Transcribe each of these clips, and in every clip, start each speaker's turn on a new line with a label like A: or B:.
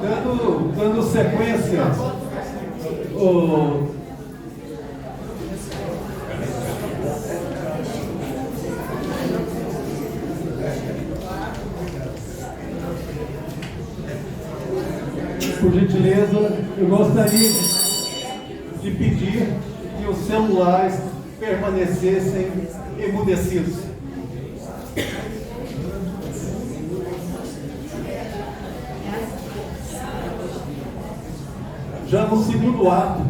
A: Dando sequência, por gentileza, eu gostaria de pedir que os celulares permanecessem emudecidos. Já no segundo ato,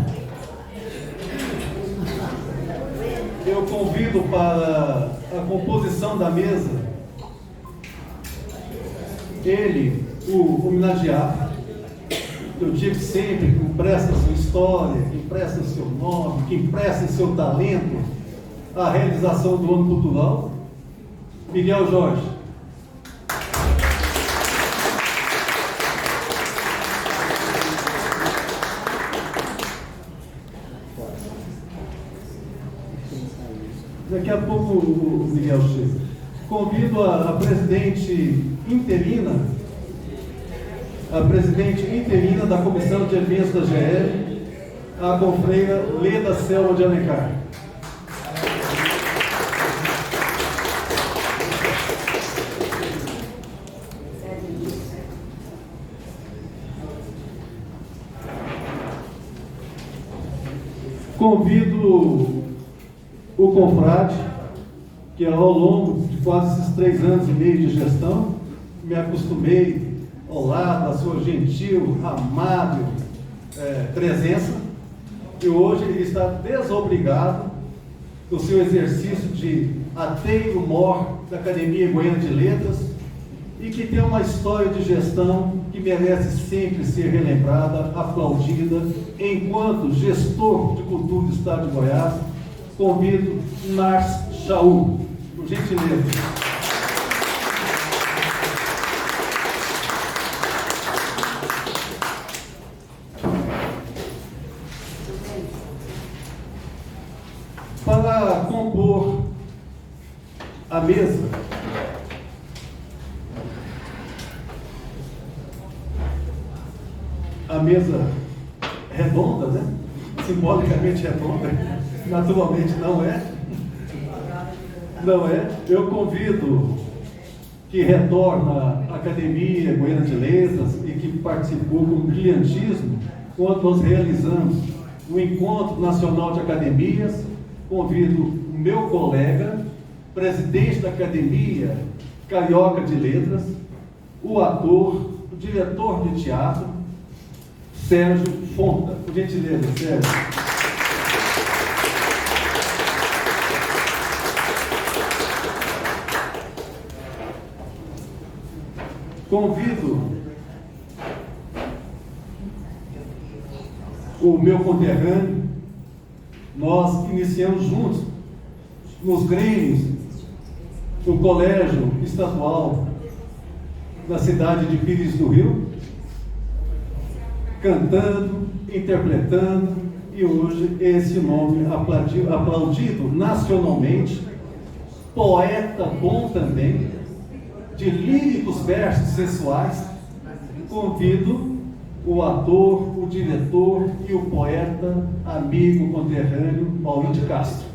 A: eu convido para a composição da mesa ele, o homenageado. Eu digo sempre que empresta sua história, que empresta seu nome, que empresta seu talento à realização do ano cultural, Miguel Jorge. Daqui a pouco o Miguel chega. Convido a presidente interina da Comissão de Eventos da GL, a confreira Leda Selma de Alencar. Convido o confrade, que ao longo de quase esses 3 anos e meio de gestão, me acostumei ao lado da sua gentil, amável presença, e hoje ele está desobrigado do seu exercício de ateio-mor da Academia Goiana de Letras, e que tem uma história de gestão que merece sempre ser relembrada, aplaudida, enquanto gestor de cultura do Estado de Goiás. Convido Márcio Chaú, por gentileza. Para compor a mesa, redonda, né? Simbolicamente redonda, naturalmente não é. Eu convido que retorna à Academia Goiana de Letras e que participou com brilhantismo quando nós realizamos o Encontro Nacional de Academias. Convido o meu colega, presidente da Academia Carioca de Letras, o ator, o diretor de teatro, Sérgio Fonta. Por gentileza, Sérgio. Convido o meu conterrâneo. Nós iniciamos juntos nos grêmios do Colégio Estadual da cidade de Pires do Rio, cantando, interpretando, e hoje esse nome aplaudido nacionalmente, poeta bom também, de líricos versos sensuais. Convido o ator, o diretor e o poeta, amigo, conterrâneo, Maurício de Castro.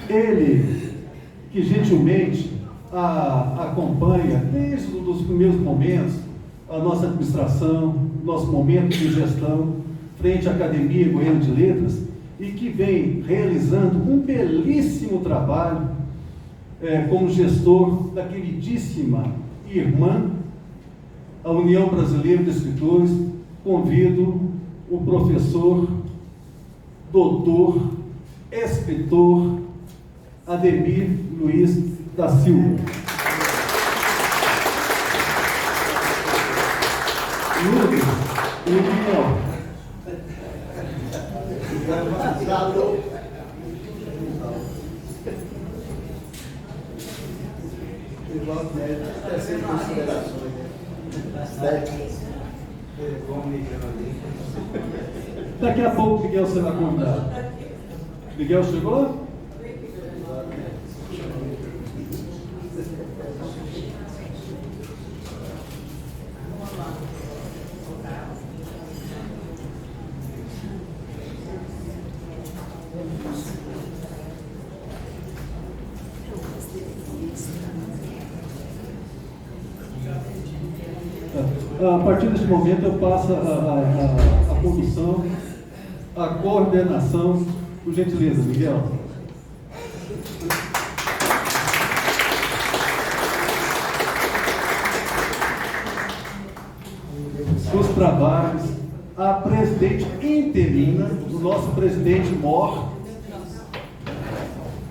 A: Ele, que gentilmente acompanha desde os primeiros momentos a nossa administração, nosso momento de gestão frente à Academia Goiana de Letras, e que vem realizando um belíssimo trabalho como gestor da queridíssima irmã, a União Brasileira de Escritores. Convido o professor, doutor, escritor, Ademir Luiz da Silva. Lucas e Miguel. Daqui a pouco o Miguel será convidado. Miguel chegou? A partir deste momento eu passo a condução, a coordenação, por gentileza, Miguel. Os trabalhos, a presidente interina, o nosso presidente mor,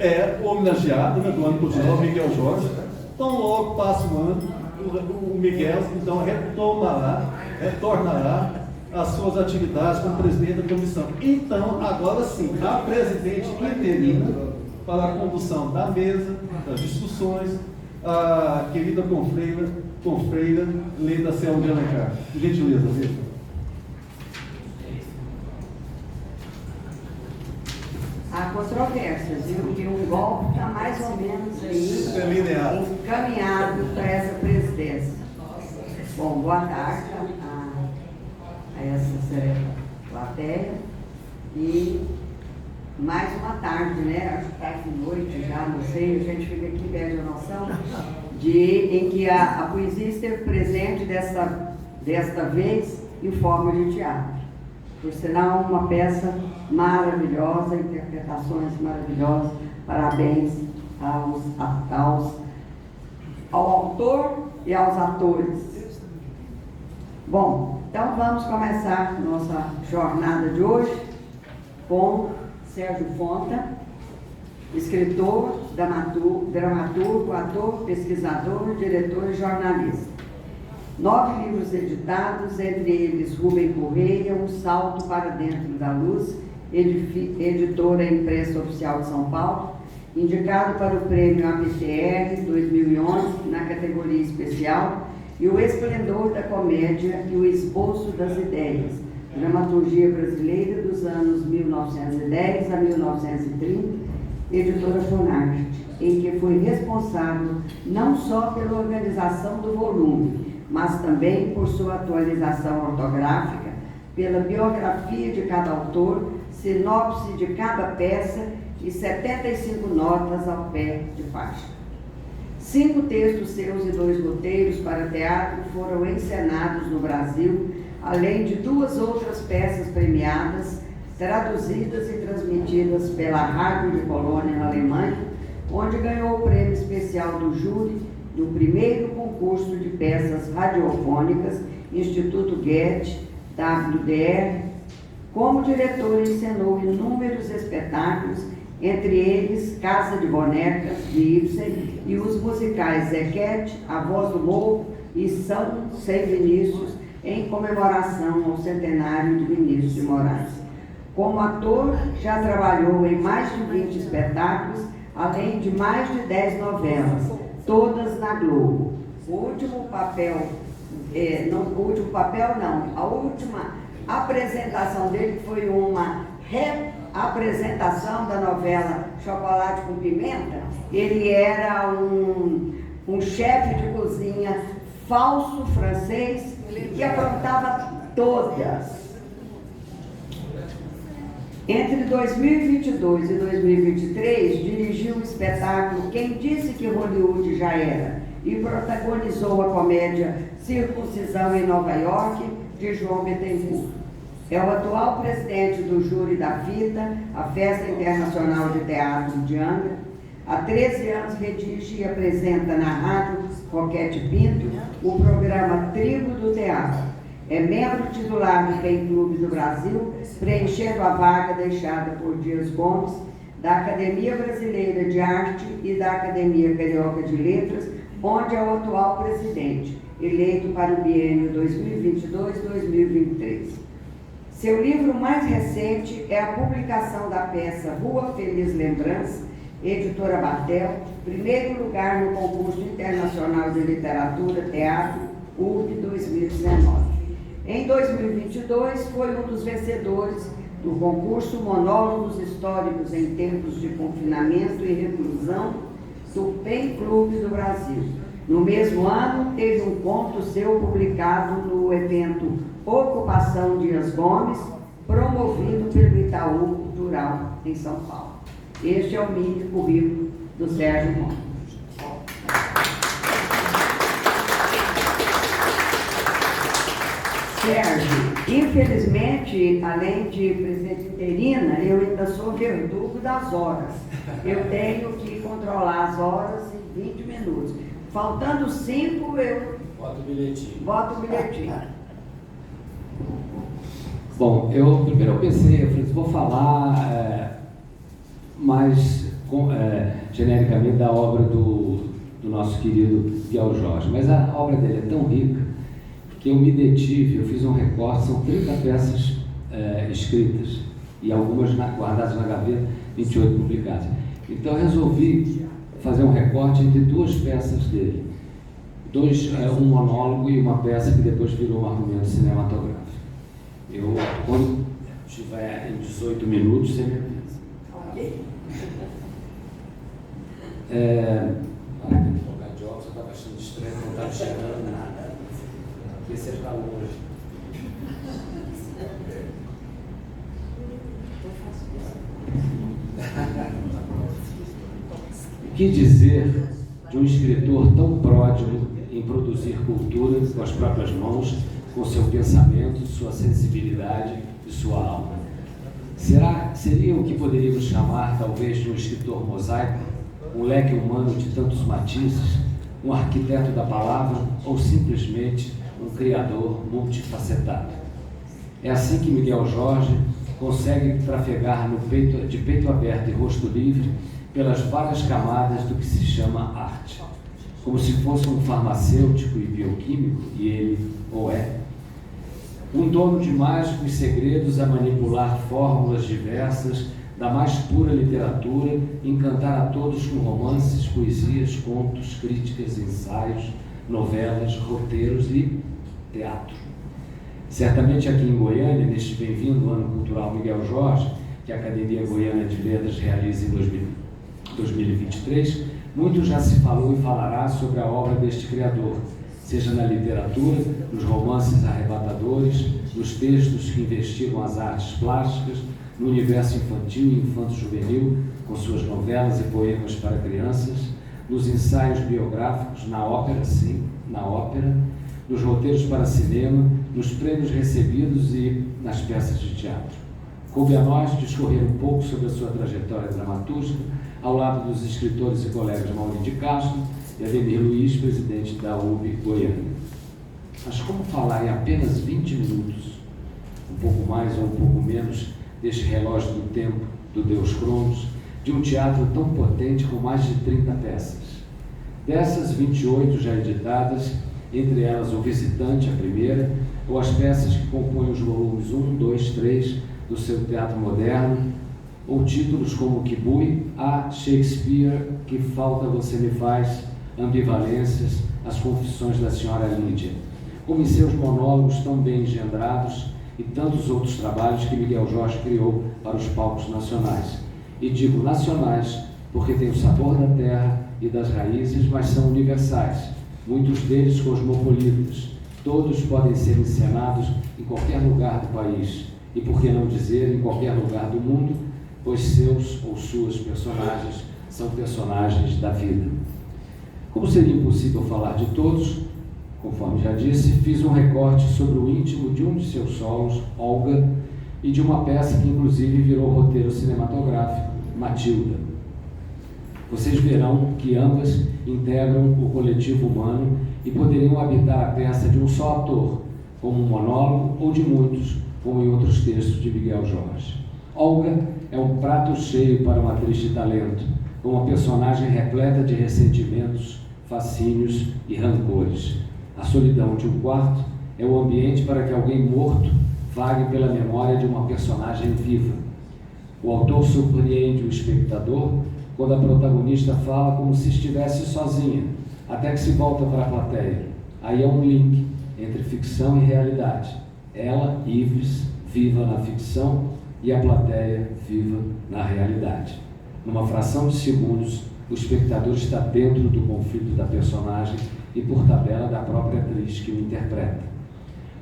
A: é homenageado, né, do ano continuo, Miguel Jorge. Então logo passa o ano, o Miguel então retornará às suas atividades como presidente da comissão. Então, agora sim, a presidente interina para a condução da mesa, das discussões, a querida confreira Leda Selma de Alencar. Por gentileza, Leda.
B: Há controvérsias, viu? Que um golpe está mais ou menos aí encaminhado para essa presidência. Bom, boa tarde a essa plateia. E mais uma tarde, né? Acho que está de noite já, não sei, a gente fica aqui perde a noção em que a poesia esteve presente desta vez em forma de teatro. Por sinal, uma peça maravilhosa, interpretações maravilhosas. Parabéns ao autor e aos atores. Bom, então vamos começar nossa jornada de hoje com Sérgio Fonta, escritor, dramaturgo, ator, pesquisador, diretor e jornalista. 9 livros editados, entre eles Rubem Correia, Um Salto para Dentro da Luz, editora Imprensa Oficial de São Paulo, indicado para o Prêmio ABTR 2011 na categoria especial, e O Esplendor da Comédia e o Esboço das Ideias, dramaturgia brasileira dos anos 1910 a 1930, editora Funarte, em que foi responsável não só pela organização do volume, mas também por sua atualização ortográfica, pela biografia de cada autor, sinopse de cada peça e 75 notas ao pé de página. 5 textos seus e 2 roteiros para teatro foram encenados no Brasil, além de 2 outras peças premiadas, traduzidas e transmitidas pela Rádio de Colônia, na Alemanha, onde ganhou o prêmio especial do júri do primeiro concurso de peças radiofônicas, Instituto Goethe, WDR. Como diretor, encenou inúmeros espetáculos, entre eles Casa de Bonecas, de Ibsen, e os musicais Zequete, A Voz do Morro e São Sem Vinícius, em comemoração ao centenário de Vinícius de Moraes. Como ator, já trabalhou em mais de 20 espetáculos, além de mais de 10 novelas, todas na Globo. A última apresentação dele foi uma reapresentação da novela Chocolate com Pimenta. Ele era um chefe de cozinha falso francês que aprontava todas. Entre 2022 e 2023, dirigiu o espetáculo Quem Disse que Hollywood Já Era e protagonizou a comédia Circuncisão em Nova York, de João Bittencourt. É o atual presidente do júri da FITA, a Festa Internacional de Teatro de Angra. Há 13 anos redige e apresenta na Rádio Roquete Pinto o programa Tribo do Teatro. É membro titular do Pen Clube do Brasil, preenchendo a vaga deixada por Dias Gomes, da Academia Brasileira de Arte e da Academia Carioca de Letras, onde é o atual presidente, eleito para o biênio 2022-2023. Seu livro mais recente é a publicação da peça Rua Feliz Lembrança, editora Batel, primeiro lugar no Concurso Internacional de Literatura Teatro, URB 2019. Em 2022, foi um dos vencedores do concurso Monólogos Históricos em Tempos de Confinamento e Reclusão do PEN Clube do Brasil. No mesmo ano, teve um conto seu publicado no evento Ocupação Dias Gomes, promovido pelo Itaú Cultural em São Paulo. Este é o mini currículo do Sérgio Montes. Sérgio, infelizmente, além de presidente interina, eu ainda sou verdugo das horas. Eu tenho que controlar as horas em 20 minutos. Faltando 5, eu boto o bilhetinho.
C: Bom, primeiro eu pensei, eu falei, vou falar mais genericamente da obra do nosso querido Miguel Jorge, mas a obra dele é tão rica que eu me detive, eu fiz um recorte, são 30 peças escritas e algumas guardadas na gaveta, 28 publicadas. Então eu resolvi fazer um recorte entre duas peças dele, um monólogo e uma peça que depois virou um argumento cinematográfico. Eu, quando estiver em 18 minutos, você me avisa.
B: Ok.
C: Tem que tocar de óculos, eu estava achando estranho, não estava chegando nada. Porque você está longe. O que dizer de um escritor tão pródigo em produzir cultura com as próprias mãos, com seu pensamento, sua sensibilidade e sua alma? Seria o que poderíamos chamar, talvez, de um escritor mosaico, um leque humano de tantos matizes, um arquiteto da palavra ou simplesmente um criador multifacetado? É assim que Miguel Jorge consegue trafegar de peito aberto e rosto livre pelas várias camadas do que se chama arte, como se fosse um farmacêutico e bioquímico, e ele o é, um dono de mágicos segredos a manipular fórmulas diversas da mais pura literatura, encantar a todos com romances, poesias, contos, críticas, ensaios, novelas, roteiros e teatro. Certamente aqui em Goiânia, neste bem-vindo ano cultural Miguel Jorge, que a Academia Goiana de Letras realiza em 2023, muito já se falou e falará sobre a obra deste criador, seja na literatura, nos romances arrebatadores, nos textos que investigam as artes plásticas, no universo infantil e infanto-juvenil, com suas novelas e poemas para crianças, nos ensaios biográficos, na ópera, sim, na ópera, nos roteiros para cinema, nos prêmios recebidos e nas peças de teatro. Coube a nós discorrer um pouco sobre a sua trajetória dramatúrgica, ao lado dos escritores e colegas Maurício de Castro e Ademir Luiz, presidente da UB Goiânia. Mas como falar em apenas 20 minutos, um pouco mais ou um pouco menos, deste relógio do tempo, do Deus Cronos, de um teatro tão potente com mais de 30 peças? Dessas, 28 já editadas, entre elas O Visitante, a primeira, ou as peças que compõem os volumes 1, 2, 3 do seu teatro moderno, ou títulos como Kibui, A Shakespeare, Que Falta Você Me Faz, Ambivalências, As Confissões da Senhora Lídia, como em seus monólogos tão bem engendrados e tantos outros trabalhos que Miguel Jorge criou para os palcos nacionais. E digo nacionais porque têm o sabor da terra e das raízes, mas são universais, muitos deles cosmopolitas. Todos podem ser encenados em qualquer lugar do país, e por que não dizer em qualquer lugar do mundo, pois seus ou suas personagens são personagens da vida. Como seria impossível falar de todos, conforme já disse, fiz um recorte sobre o íntimo de um de seus solos, Olga, e de uma peça que inclusive virou roteiro cinematográfico, Matilda. Vocês verão que ambas integram o coletivo humano e poderiam habitar a peça de um só ator, como um monólogo, ou de muitos, como em outros textos de Miguel Jorge. Olga é um prato cheio para uma atriz de talento, com uma personagem repleta de ressentimentos, fascínios e rancores. A solidão de um quarto é o ambiente para que alguém morto vague pela memória de uma personagem viva. O autor surpreende o espectador quando a protagonista fala como se estivesse sozinha, até que se volta para a plateia. Aí é um link entre ficção e realidade. Ela, Ives, viva na ficção e a plateia viva na realidade. Numa fração de segundos, o espectador está dentro do conflito da personagem e, por tabela, da própria atriz que o interpreta.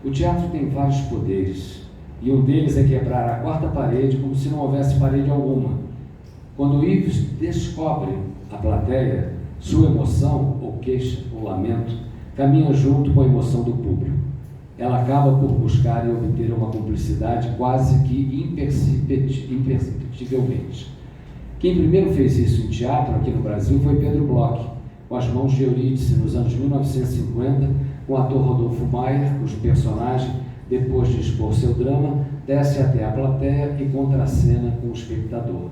C: O teatro tem vários poderes, e um deles é quebrar a quarta parede como se não houvesse parede alguma. Quando Ives descobre a plateia, sua emoção, ou queixa, ou lamento, caminha junto com a emoção do público. Ela acaba por buscar e obter uma cumplicidade quase que imperceptivelmente. Quem primeiro fez isso em teatro aqui no Brasil foi Pedro Bloch, com As Mãos de Eurídice, nos anos 1950, com o ator Rodolfo Maier, cujo personagem, depois de expor seu drama, desce até a plateia e contracena com o espectador.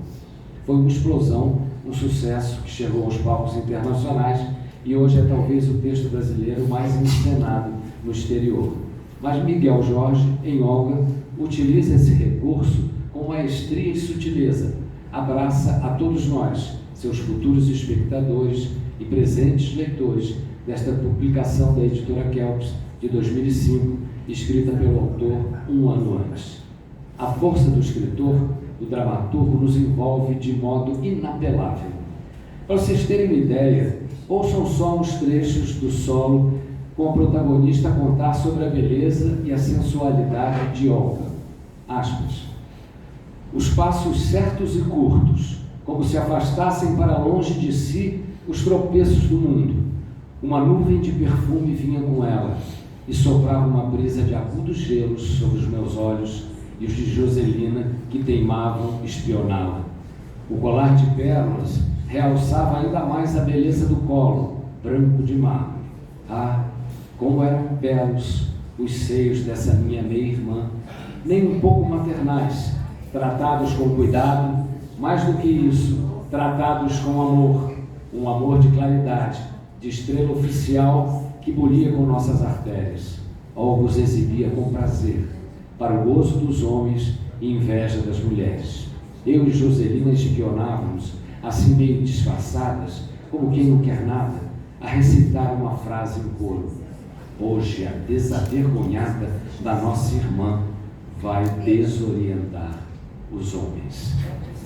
C: Foi uma explosão, um sucesso que chegou aos palcos internacionais e hoje é talvez o texto brasileiro mais encenado no exterior. Mas Miguel Jorge, em Olga, utiliza esse recurso com maestria e sutileza, abraça a todos nós, seus futuros espectadores e presentes leitores, desta publicação da editora Kelps de 2005, escrita pelo autor um ano antes. A força do escritor, do dramaturgo, nos envolve de modo inapelável. Para vocês terem uma ideia, ouçam só uns trechos do solo com o protagonista a contar sobre a beleza e a sensualidade de Olga. Aspas. Os passos certos e curtos, como se afastassem para longe de si os tropeços do mundo. Uma nuvem de perfume vinha com ela e soprava uma brisa de agudos gelos sobre os meus olhos e os de Joselina, que teimavam espioná-la. O colar de pérolas realçava ainda mais a beleza do colo, branco de mármore. Ah, como eram belos os seios dessa minha meia-irmã, nem um pouco maternais, tratados com cuidado, mais do que isso, tratados com amor, um amor de claridade, de estrela oficial que bulia com nossas artérias. Olga os exibia com prazer, para o gozo dos homens e inveja das mulheres. Eu e Joselina espionávamos, assim meio disfarçadas, como quem não quer nada, a recitar uma frase em coro. Hoje a desavergonhada da nossa irmã vai desorientar os homens.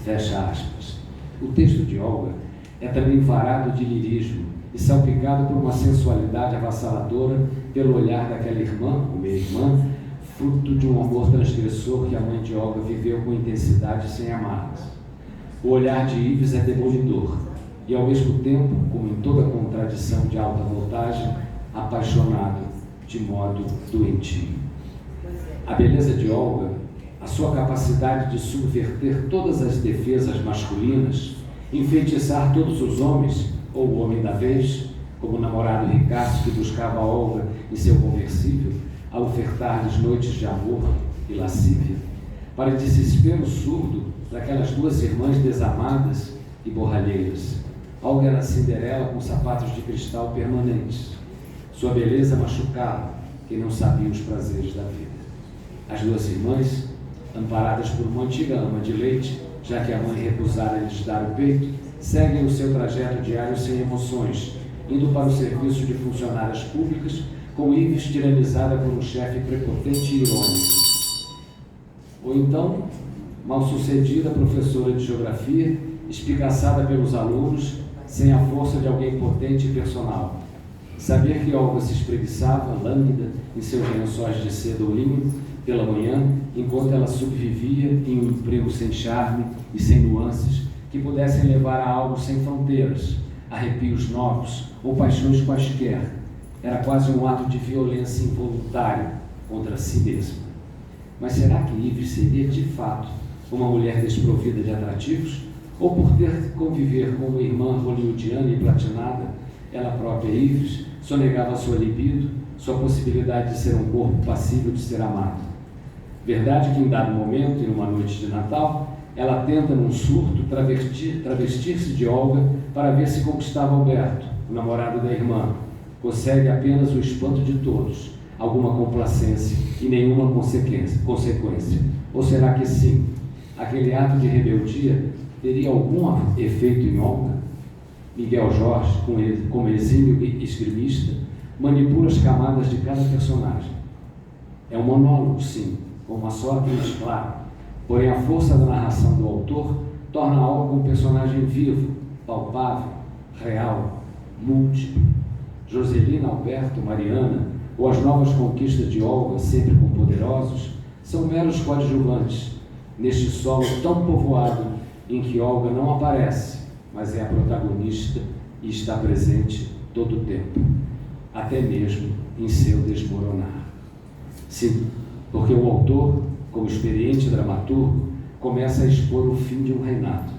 C: Fecha aspas. O texto de Olga é também varado de lirismo e salpicado por uma sensualidade avassaladora pelo olhar daquela irmã, ou meia-irmã, fruto de um amor transgressor que a mãe de Olga viveu com intensidade sem amarras. O olhar de Ives é demolidor e, ao mesmo tempo, como em toda contradição de alta voltagem, apaixonado de modo doentio. A beleza de Olga, a sua capacidade de subverter todas as defesas masculinas, enfeitiçar todos os homens, ou o homem da vez, como o namorado ricaço que buscava Olga em seu conversível, a ofertar-lhes noites de amor e lascívia, para desespero surdo daquelas duas irmãs desamadas e borralheiras. Olga era Cinderela com sapatos de cristal permanentes. Sua beleza machucava quem não sabia os prazeres da vida. As duas irmãs, amparadas por uma antiga ama de leite, já que a mãe recusara lhes dar o peito, seguem o seu trajeto diário sem emoções, indo para o serviço de funcionárias públicas, com Ives tiranizada por um chefe prepotente e irônico. Ou então, mal-sucedida professora de geografia, espicaçada pelos alunos, sem a força de alguém potente e personal. Saber que Olga se espreguiçava, lânguida, em seus lençóis de seda ou linho, pela manhã, enquanto ela subvivia em um emprego sem charme e sem nuances, que pudessem levar a algo sem fronteiras, arrepios novos ou paixões quaisquer. Era quase um ato de violência involuntário contra si mesma. Mas será que Ives seria, de fato, uma mulher desprovida de atrativos? Ou por ter que conviver com uma irmã hollywoodiana e platinada, ela própria, Ives, sonegava sua libido, sua possibilidade de ser um corpo passível de ser amado? Verdade que em dado momento, em uma noite de Natal, ela tenta, num surto, travestir-se de Olga para ver se conquistava Alberto, o namorado da irmã. Consegue apenas o espanto de todos, alguma complacência e nenhuma consequência. Ou será que sim, aquele ato de rebeldia teria algum efeito em Olga? Miguel Jorge, como exímio esgrimista, manipula as camadas de cada personagem. É um monólogo, sim, com uma só atriz, claro. Porém, a força da narração do autor torna a obra um personagem vivo, palpável, real, múltiplo. Joselina, Alberto, Mariana, ou as novas conquistas de Olga, sempre com poderosos, são meros coadjuvantes, neste solo tão povoado em que Olga não aparece, mas é a protagonista e está presente todo o tempo, até mesmo em seu desmoronar. Sim, porque o autor, como experiente dramaturgo, começa a expor o fim de um reinado.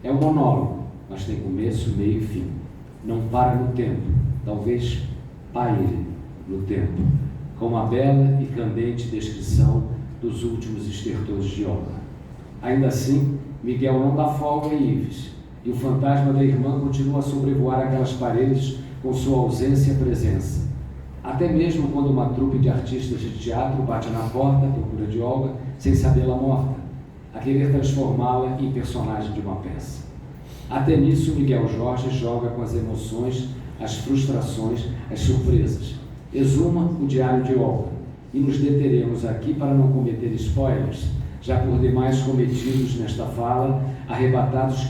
C: É um monólogo, mas tem começo, meio e fim. Não para no tempo, talvez paire no tempo, com uma bela e candente descrição dos últimos estertores de Olga. Ainda assim, Miguel não dá folga a Ives, e o fantasma da irmã continua a sobrevoar aquelas paredes com sua ausência e presença. Até mesmo quando uma trupe de artistas de teatro bate na porta à procura de Olga, sem sabê-la morta, a querer transformá-la em personagem de uma peça. Até nisso, Miguel Jorge joga com as emoções, as frustrações, as surpresas. Exuma o diário de Olga, e nos deteremos aqui para não cometer spoilers, já por demais cometidos nesta fala, arrebatados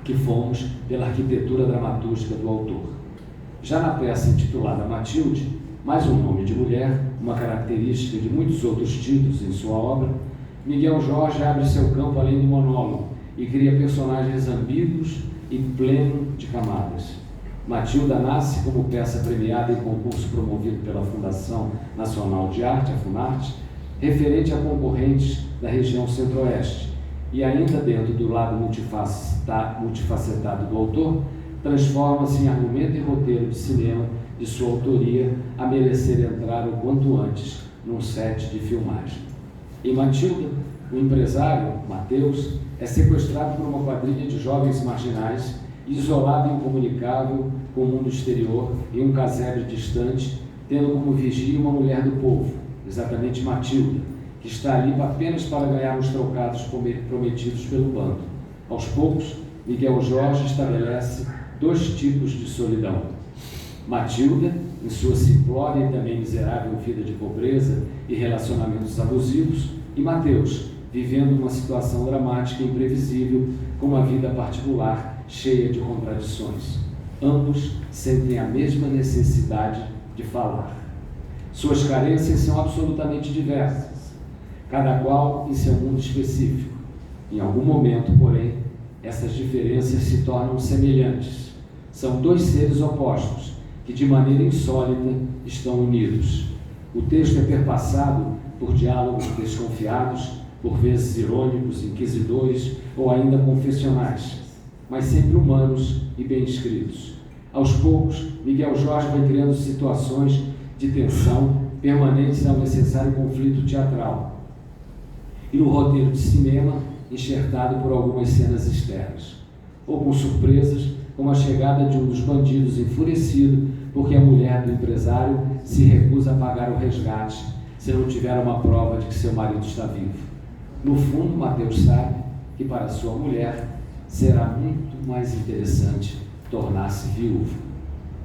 C: que fomos pela arquitetura dramatúrgica do autor. Já na peça intitulada Matilde, mais um nome de mulher, uma característica de muitos outros títulos em sua obra, Miguel Jorge abre seu campo além do monólogo e cria personagens ambíguos e pleno de camadas. Matilda nasce como peça premiada em concurso promovido pela Fundação Nacional de Arte, a Funarte, referente a concorrentes da região centro-oeste, e ainda dentro do lado multifacetado do autor, transforma-se em argumento e roteiro de cinema de sua autoria a merecer entrar o quanto antes num set de filmagem. Em Matilda, o empresário, Mateus, é sequestrado por uma quadrilha de jovens marginais, isolado e incomunicável com o mundo exterior, em um casebre distante, tendo como vigia uma mulher do povo, exatamente Matilda, que está ali apenas para ganhar os trocados prometidos pelo bando. Aos poucos, Miguel Jorge estabelece dois tipos de solidão. Matilda, em sua simplória e também miserável vida de pobreza e relacionamentos abusivos, e Mateus, vivendo uma situação dramática e imprevisível, com uma vida particular cheia de contradições. Ambos sentem a mesma necessidade de falar. Suas carências são absolutamente diversas, cada qual em seu mundo específico. Em algum momento, porém, essas diferenças se tornam semelhantes. São dois seres opostos, que de maneira insólita estão unidos. O texto é perpassado por diálogos desconfiados, por vezes irônicos, inquisidores ou ainda confessionais, mas sempre humanos e bem escritos. Aos poucos, Miguel Jorge vai criando situações de tensão permanentes ao necessário conflito teatral, e no roteiro de cinema, enxertado por algumas cenas externas, ou com surpresas, como a chegada de um dos bandidos enfurecido porque a mulher do empresário se recusa a pagar o resgate se não tiver uma prova de que seu marido está vivo. No fundo, Mateus sabe que para sua mulher será muito mais interessante tornar-se viúva.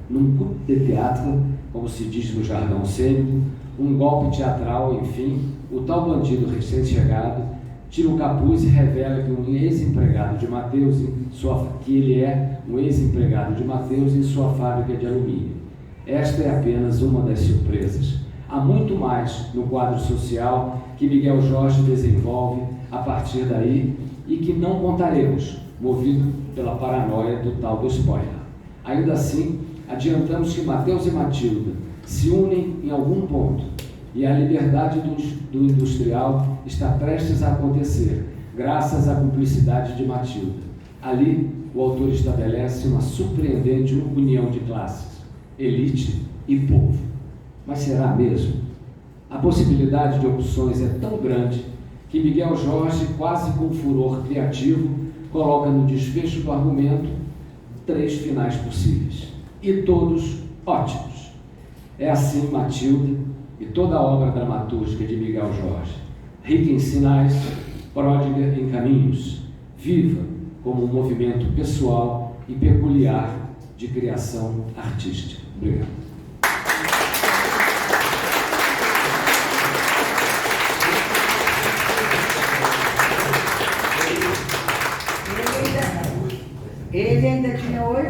C: Num coup de théâtre, como se diz no jargão cênico, um golpe teatral, enfim, o tal bandido recém-chegado tira o capuz e revela que um ex-empregado de Mateus, que ele é um ex-empregado de Mateus em sua fábrica de alumínio. Esta é apenas uma das surpresas. Há muito mais no quadro social que Miguel Jorge desenvolve a partir daí e que não contaremos, movido pela paranoia do tal do spoiler. Ainda assim, adiantamos que Mateus e Matilda se unem em algum ponto, e a liberdade do industrial está prestes a acontecer, graças à cumplicidade de Matilda. Ali, o autor estabelece uma surpreendente união de classes, elite e povo. Mas será mesmo? A possibilidade de opções é tão grande que Miguel Jorge, quase com furor criativo, coloca no desfecho do argumento 3 finais possíveis, e todos ótimos. É assim Matilda e toda a obra dramatúrgica de Miguel Jorge, rica em sinais, pródiga em caminhos, viva como um movimento pessoal e peculiar de criação artística. Obrigado.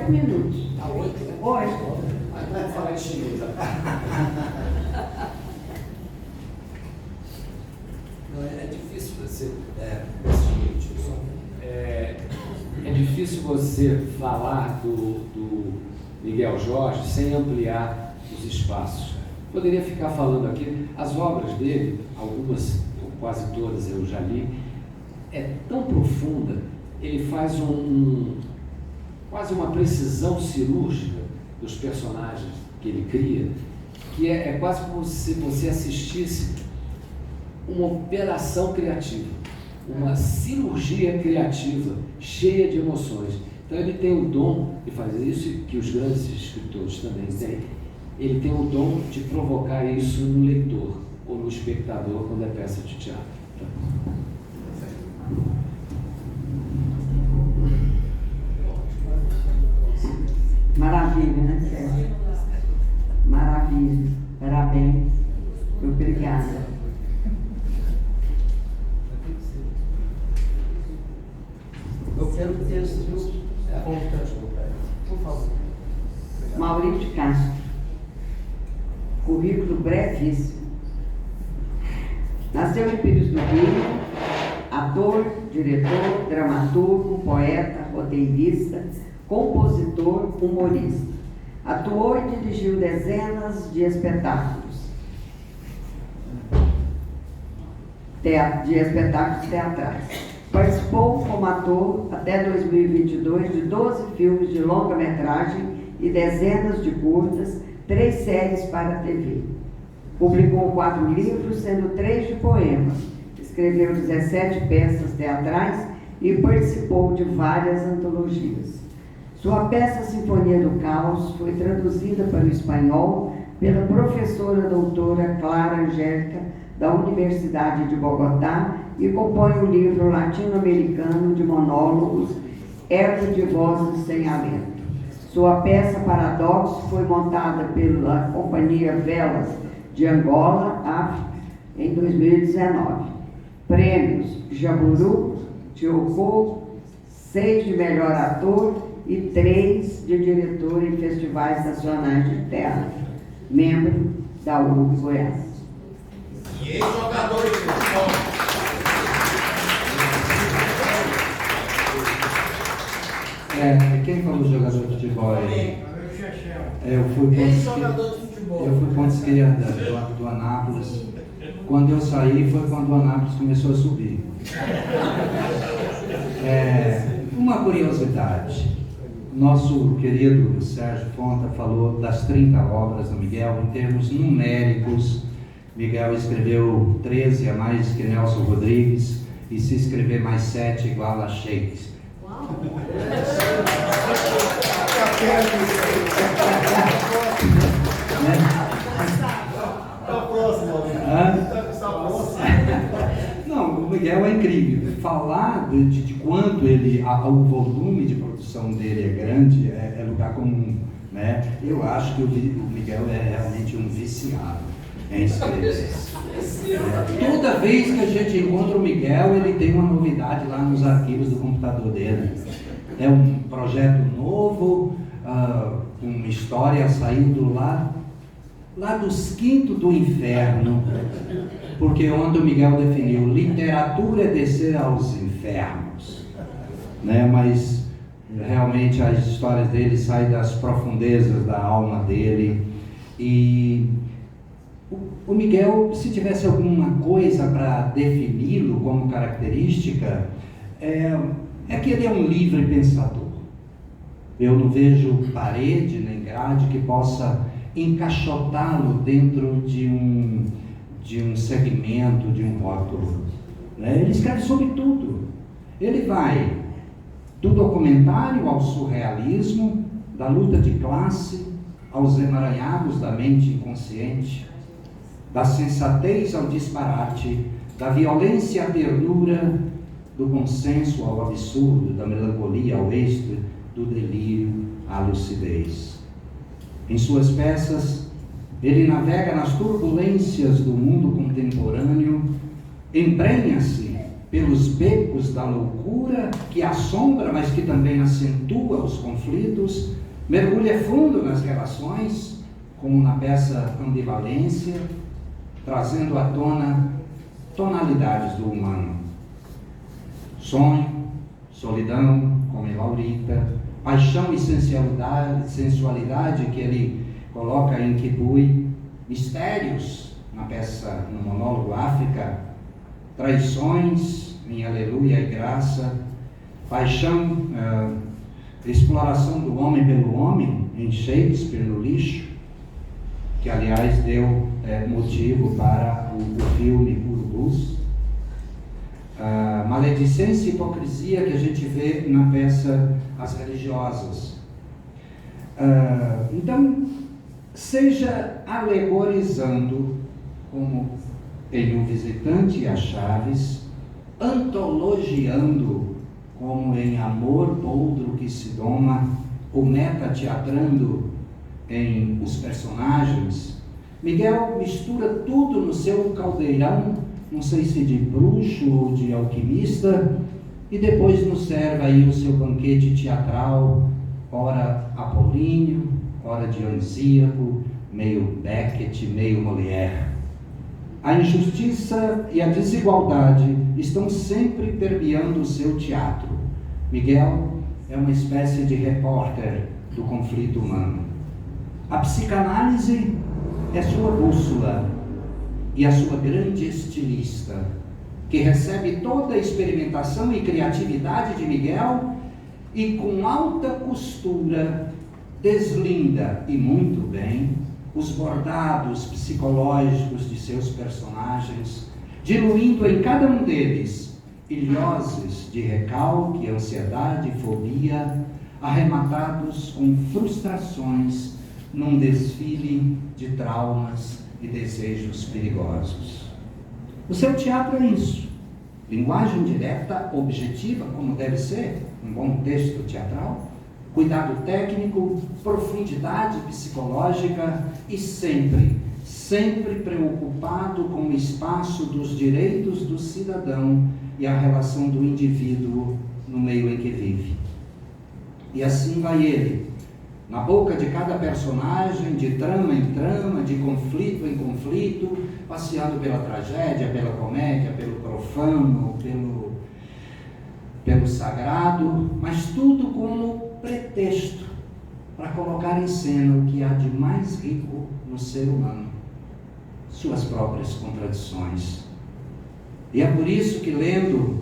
B: 8 minutos.
C: Tá 8, né?
B: 8.
C: Aí vamos falar em chinês. Não, é difícil você. É difícil você falar do Miguel Jorge sem ampliar os espaços. Poderia ficar falando aqui, as obras dele, algumas, ou quase todas eu já li, é tão profunda, ele faz quase uma precisão cirúrgica dos personagens que ele cria, que é quase como se você assistisse uma operação criativa, uma cirurgia criativa, cheia de emoções. Então ele tem o dom de fazer isso, que os grandes escritores também têm. Ele tem o dom de provocar isso no leitor ou no espectador quando é peça de teatro.
B: Maravilha, né, Sérgio? Maravilha. Parabéns. Obrigada.
D: Eu quero texto, viu? Por favor.
B: Maurício Castro. Currículo brevíssimo. Nasceu em Pires do Rio, ator, diretor, dramaturgo, poeta, roteirista, compositor, humorista. Atuou e dirigiu dezenas de espetáculos teatrais. Participou como ator até 2022 de 12 filmes de longa-metragem e dezenas de curtas, 3 séries para a TV. Publicou 4 livros, sendo 3 de poemas. Escreveu 17 peças teatrais e participou de várias antologias. Sua peça Sinfonia do Caos foi traduzida para o espanhol pela professora doutora Clara Angélica, da Universidade de Bogotá, e compõe o livro latino-americano de monólogos Eco de Vozes Sem Alento. Sua peça Paradoxo foi montada pela Companhia Velas de Angola, África, em 2019. Prêmios Jaburu, Tiocô, 6 de melhor ator e 3 de diretor em festivais nacionais de teatro. Membro da URB Goiás.
E: E ex-jogador de futebol.
D: Quem falou jogador de futebol aí? Eu fui ponta esquerda do Anápolis. Quando eu saí foi quando o Anápolis começou a subir. Uma curiosidade. Nosso querido Sérgio Fonta falou das 30 obras do Miguel. Em termos numéricos, Miguel escreveu 13 a mais que Nelson Rodrigues, e se escrever mais 7 igual a Shakespeare. Não, o Miguel é incrível. Falar de quanto o volume de produção dele é grande é lugar comum, né? Eu acho que o Miguel é realmente um viciado em escrever. Toda vez que a gente encontra o Miguel, ele tem uma novidade lá nos arquivos do computador dele. É um projeto novo, uma história saindo lá dos quintos do inferno, porque ontem o Miguel definiu: literatura é descer aos infernos, né? Mas realmente as histórias dele saem das profundezas da alma dele. E o Miguel, se tivesse alguma coisa para defini-lo como característica, é que ele é um livre pensador. Eu não vejo parede nem grade que possa encaixotá-lo dentro de um segmento, de um rótulo, né? Ele escreve sobre tudo. Ele vai do documentário ao surrealismo, da luta de classe aos emaranhados da mente inconsciente, da sensatez ao disparate, da violência à ternura, do consenso ao absurdo, da melancolia ao êxtase, do delírio à lucidez. Em suas peças, ele navega nas turbulências do mundo contemporâneo, embrenha-se pelos becos da loucura, que assombra, mas que também acentua os conflitos, mergulha fundo nas relações, como na peça Ambivalência, trazendo à tona tonalidades do humano. Sonho, solidão, como em Laurita, paixão e sensualidade que ele coloca em Kipui, mistérios na peça, no monólogo África, traições em Aleluia e Graça, paixão, exploração do homem pelo homem em Shakespeare, no Lixo, que aliás deu motivo para o filme Urubus, maledicência e hipocrisia que a gente vê na peça As Religiosas. Então, seja alegorizando, como em O Visitante e as Chaves, antologiando, como em Amor Poldro que se doma, ou metateatrando em Os Personagens, Miguel mistura tudo no seu caldeirão, não sei se de bruxo ou de alquimista, e depois nos serve aí o seu banquete teatral, ora Apolíneo, ora Dionisíaco, meio Beckett, meio Molière. A injustiça e a desigualdade estão sempre permeando o seu teatro. Miguel é uma espécie de repórter do conflito humano. A psicanálise é sua bússola e a sua grande estilista, que recebe toda a experimentação e criatividade de Miguel e com alta costura deslinda, e muito bem, os bordados psicológicos de seus personagens, diluindo em cada um deles ilhoses de recalque, ansiedade, fobia, arrematados com frustrações num desfile de traumas e desejos perigosos. O seu teatro é isso: linguagem direta, objetiva, como deve ser um bom texto teatral, cuidado técnico, profundidade psicológica e sempre preocupado com o espaço dos direitos do cidadão e a relação do indivíduo no meio em que vive. E assim vai ele, na boca de cada personagem, de trama em trama, de conflito em conflito, passeando pela tragédia, pela comédia, pelo profano, pelo sagrado, mas tudo como pretexto para colocar em cena o que há de mais rico no ser humano, suas próprias contradições. E é por isso que, lendo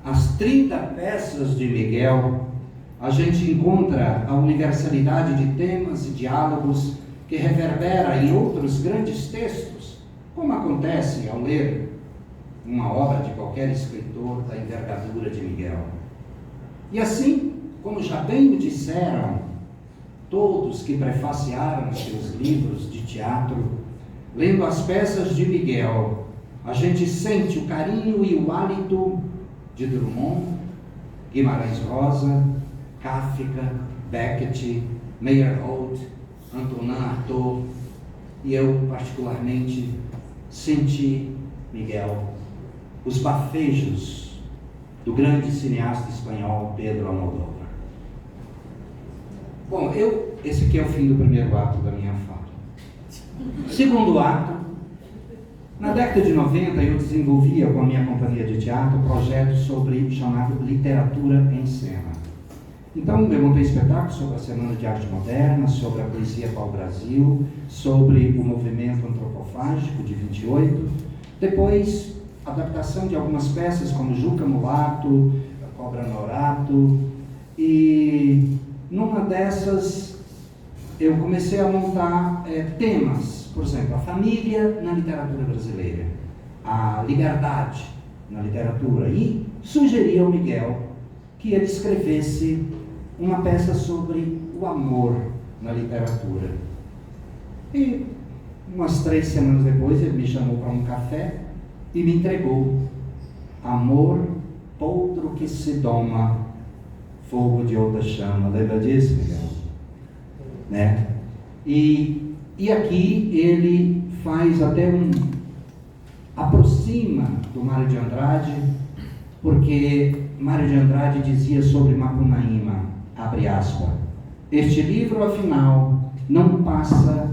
D: as 30 peças de Miguel, a gente encontra a universalidade de temas e diálogos que reverbera em outros grandes textos, como acontece ao ler uma obra de qualquer escritor da envergadura de Miguel. E assim, como já bem o disseram todos que prefaciaram seus livros de teatro, lendo as peças de Miguel, a gente sente o carinho e o hálito de Drummond, Guimarães Rosa, Kafka, Beckett, Meyerhold, Antonin Artaud, e eu particularmente senti, Miguel, os bafejos do grande cineasta espanhol Pedro Almodóvar. Bom, esse aqui é o fim do primeiro ato da minha fala. Segundo ato, na década de 90 eu desenvolvia com a minha companhia de teatro projetos chamado Literatura em Cena. Então eu montei espetáculos sobre a Semana de Arte Moderna, sobre a poesia pau-brasil, sobre o movimento antropofágico de 28, depois adaptação de algumas peças como Juca Mulato, a Cobra Norato, e numa dessas eu comecei a montar temas, por exemplo, a família na literatura brasileira, a liberdade na literatura, e sugeri ao Miguel que ele escrevesse uma peça sobre o amor na literatura. E umas 3 semanas depois ele me chamou para um café e me entregou Amor Poldro que se doma, fogo de outra chama. Lembra disso, Miguel? Né? E aqui ele faz até aproxima do Mário de Andrade porque Mário de Andrade dizia sobre Macunaíma, abre aspas, este livro, afinal, não passa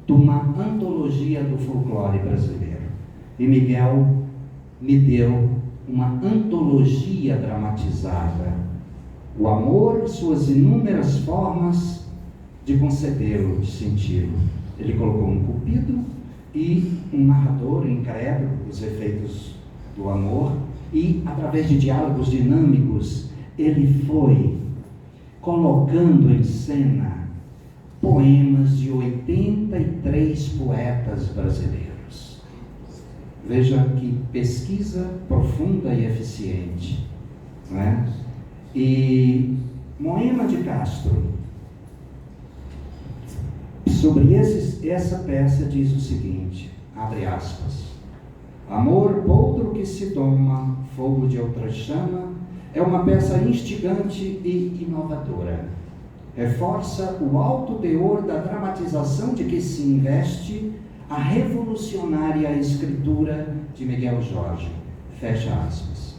D: de uma antologia do folclore brasileiro. E Miguel me deu uma antologia dramatizada. O amor, suas inúmeras formas de concebê-lo, de senti-lo. Ele colocou um cupido e um narrador incrédulo, os efeitos do amor, e através de diálogos dinâmicos, ele foi colocando em cena poemas de 83 poetas brasileiros. Veja que pesquisa profunda e eficiente, não é? E Moema de Castro, sobre essa peça, diz o seguinte, abre aspas, amor outro que se doma, fogo de outra chama, é uma peça instigante e inovadora. Reforça o alto teor da dramatização de que se investe a revolucionária escritura de Miguel Jorge. Fecha aspas.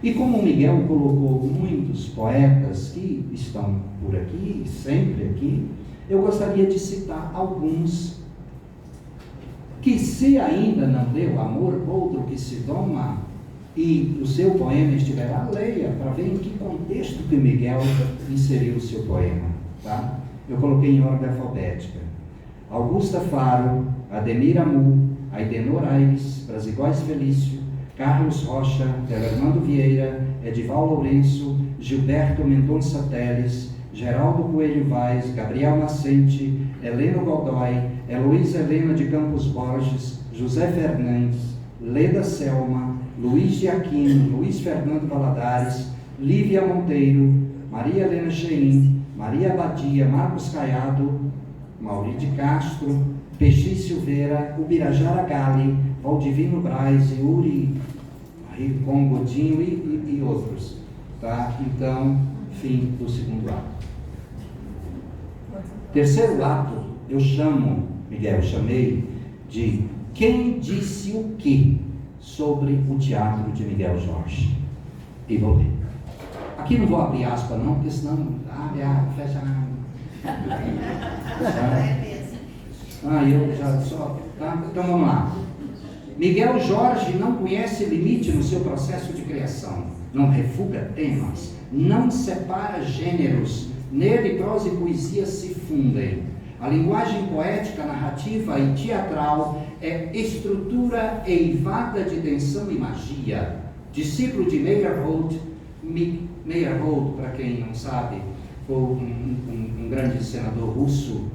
D: E como Miguel colocou muitos poetas que estão por aqui, sempre aqui, eu gostaria de citar alguns que, se ainda não leu Amor Outro que se doma, e o seu poema estiver lá, leia, para ver em que contexto que Miguel inseriu o seu poema. Tá? Eu coloquei em ordem alfabética. Augusta Faro, Ademir Amu, Aidenor Aires, Brasigóis Felício, Carlos Rocha, Telermando Vieira, Edival Lourenço, Gilberto Mendonça Teles, Geraldo Coelho Vaz, Gabriel Nascente, Heleno Godoy, Heloísa Helena de Campos Borges, José Fernandes, Leda Selma, Luiz de Aquino, Luiz Fernando Valadares, Lívia Monteiro, Maria Helena Cheim, Maria Badia, Marcos Caiado, Mauri de Castro, Peixi Silveira, Ubirajara Gali, Valdivino Braz, Yuri Congodinho e outros. Tá? Então, fim do segundo ato. Terceiro ato, eu chamei de Quem Disse o Quê sobre o teatro de Miguel Jorge. E vou ler. Aqui não vou abrir aspas não, porque senão abre a fecha eu já só. Tá? Então vamos lá. Miguel Jorge não conhece limite no seu processo de criação, não refuga temas, não separa gêneros, nele prosa e poesia se fundem. A linguagem poética, narrativa e teatral é estrutura eivada de tensão e magia. Discípulo de Meyerhold, para quem não sabe, foi um grande senador russo,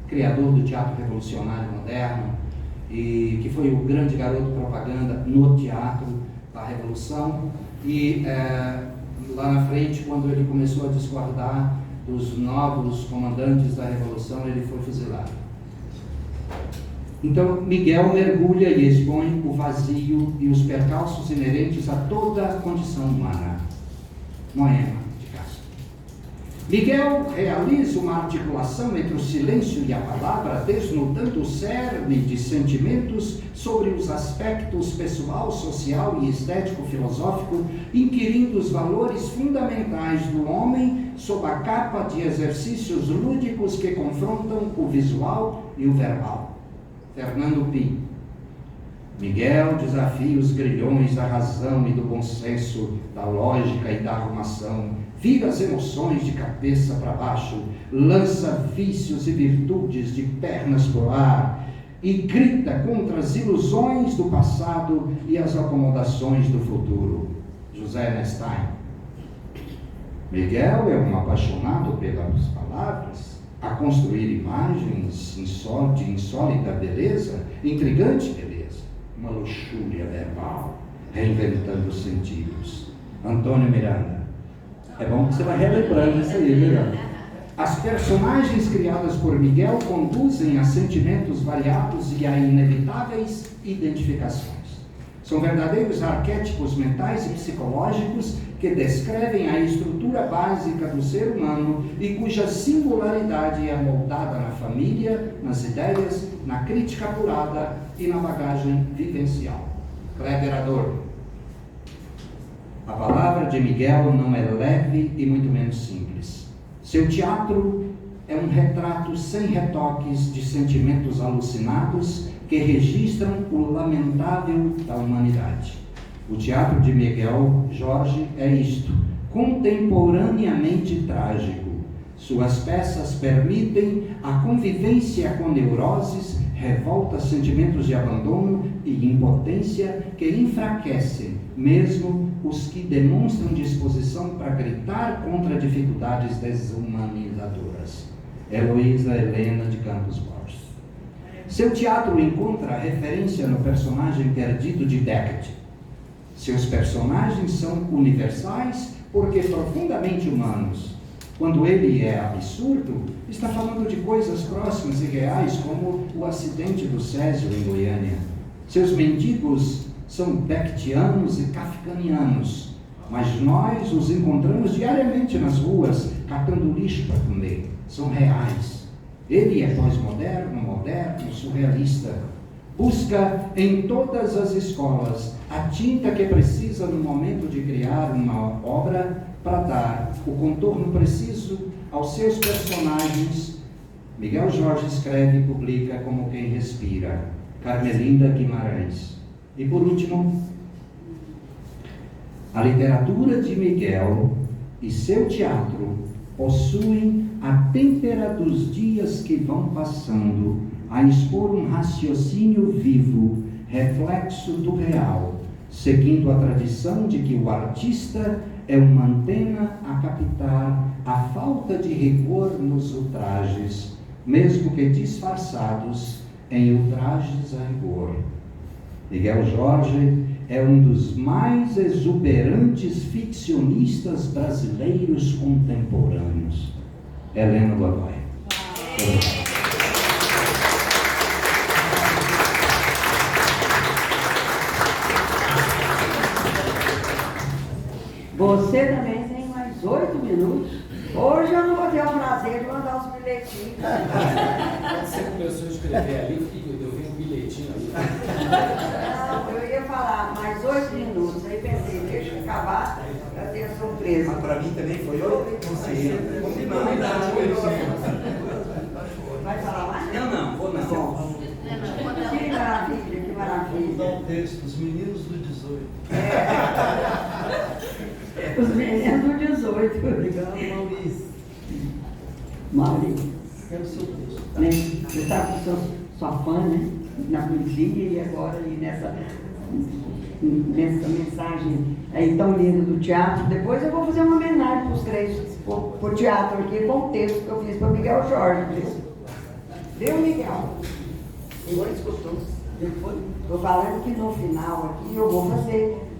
D: criador do teatro revolucionário moderno, e que foi o grande garoto propaganda no teatro da Revolução. E lá na frente, quando ele começou a discordar dos novos comandantes da Revolução, ele foi fuzilado. Então, Miguel mergulha e expõe o vazio e os percalços inerentes a toda a condição humana. Moema de Castro. Miguel realiza uma articulação entre o silêncio e a palavra, desnudando o cerne de sentimentos sobre os aspectos pessoal, social e estético-filosófico, inquirindo os valores fundamentais do homem sob a capa de exercícios lúdicos que confrontam o visual e o verbal. Fernando Pi. Miguel desafia os grilhões da razão e do bom senso, da lógica e da arrumação, vira as emoções de cabeça para baixo, lança vícios e virtudes de pernas pro ar e grita contra as ilusões do passado e as acomodações do futuro. José Nestein. Miguel é um apaixonado pelas palavras, a construir imagens de insólita beleza, intrigante beleza, uma luxúria verbal, reinventando os sentidos. Antônio Miranda. É bom que você vai relembrando isso aí, Miranda. As personagens criadas por Miguel conduzem a sentimentos variados e a inevitáveis identificações. São verdadeiros arquétipos mentais e psicológicos que descrevem a estrutura básica do ser humano e cuja singularidade é moldada na família, nas ideias, na crítica apurada e na bagagem vivencial. Kleber Adorno. A palavra de Miguel não é leve e muito menos simples. Seu teatro é um retrato sem retoques de sentimentos alucinados que registram o lamentável da humanidade. O teatro de Miguel Jorge é isto, contemporaneamente trágico. Suas peças permitem a convivência com neuroses, revoltas, sentimentos de abandono e impotência que enfraquecem mesmo os que demonstram disposição para gritar contra dificuldades desumanizadoras. Heloísa Helena de Campos Borges. Seu teatro encontra referência no personagem perdido de Beckett. Seus personagens são universais porque profundamente humanos. Quando ele é absurdo, está falando de coisas próximas e reais, como o acidente do Césio em Goiânia. Seus mendigos são beckettianos e kafkanianos, mas nós os encontramos diariamente nas ruas, catando lixo para comer. São reais. Ele é pós-moderno, moderno, surrealista. Busca em todas as escolas a tinta que precisa no momento de criar uma obra para dar o contorno preciso aos seus personagens. Miguel Jorge escreve e publica como quem respira. Carmelinda Guimarães. E por último, a literatura de Miguel e seu teatro possuem a têmpera dos dias que vão passando, a expor um raciocínio vivo, reflexo do real, seguindo a tradição de que o artista é uma antena a captar a falta de rigor nos ultrajes, mesmo que disfarçados em ultrajes a rigor. Miguel Jorge é um dos mais exuberantes ficcionistas brasileiros contemporâneos. Helena Godoy.
B: Você também tem mais 8 minutos. Hoje eu não vou ter o prazer de mandar os bilhetinhos.
C: Você começou a escrever ali, eu vi um bilhetinho ali.
B: Não, eu ia falar mais 8 minutos. Aí pensei, deixa eu acabar para ter a surpresa.
E: Mas para mim também foi 8.
B: Vai falar mais?
D: Não, vou não.
B: Bom. Que maravilha, que maravilha.
F: Dá um texto, Os Meninos do 18.
B: Os meninos do 18.
F: Obrigado, Maurício.
B: Maurício,
F: Quero o seu texto.
B: né? Você está com sua fã, né? Na poesia e agora aí nessa mensagem aí tão linda do teatro. Depois eu vou fazer uma homenagem para os três, para o teatro aqui, com o texto que eu fiz para Miguel Jorge. Viu, Miguel? Ele escutou. Estou falando que no final aqui eu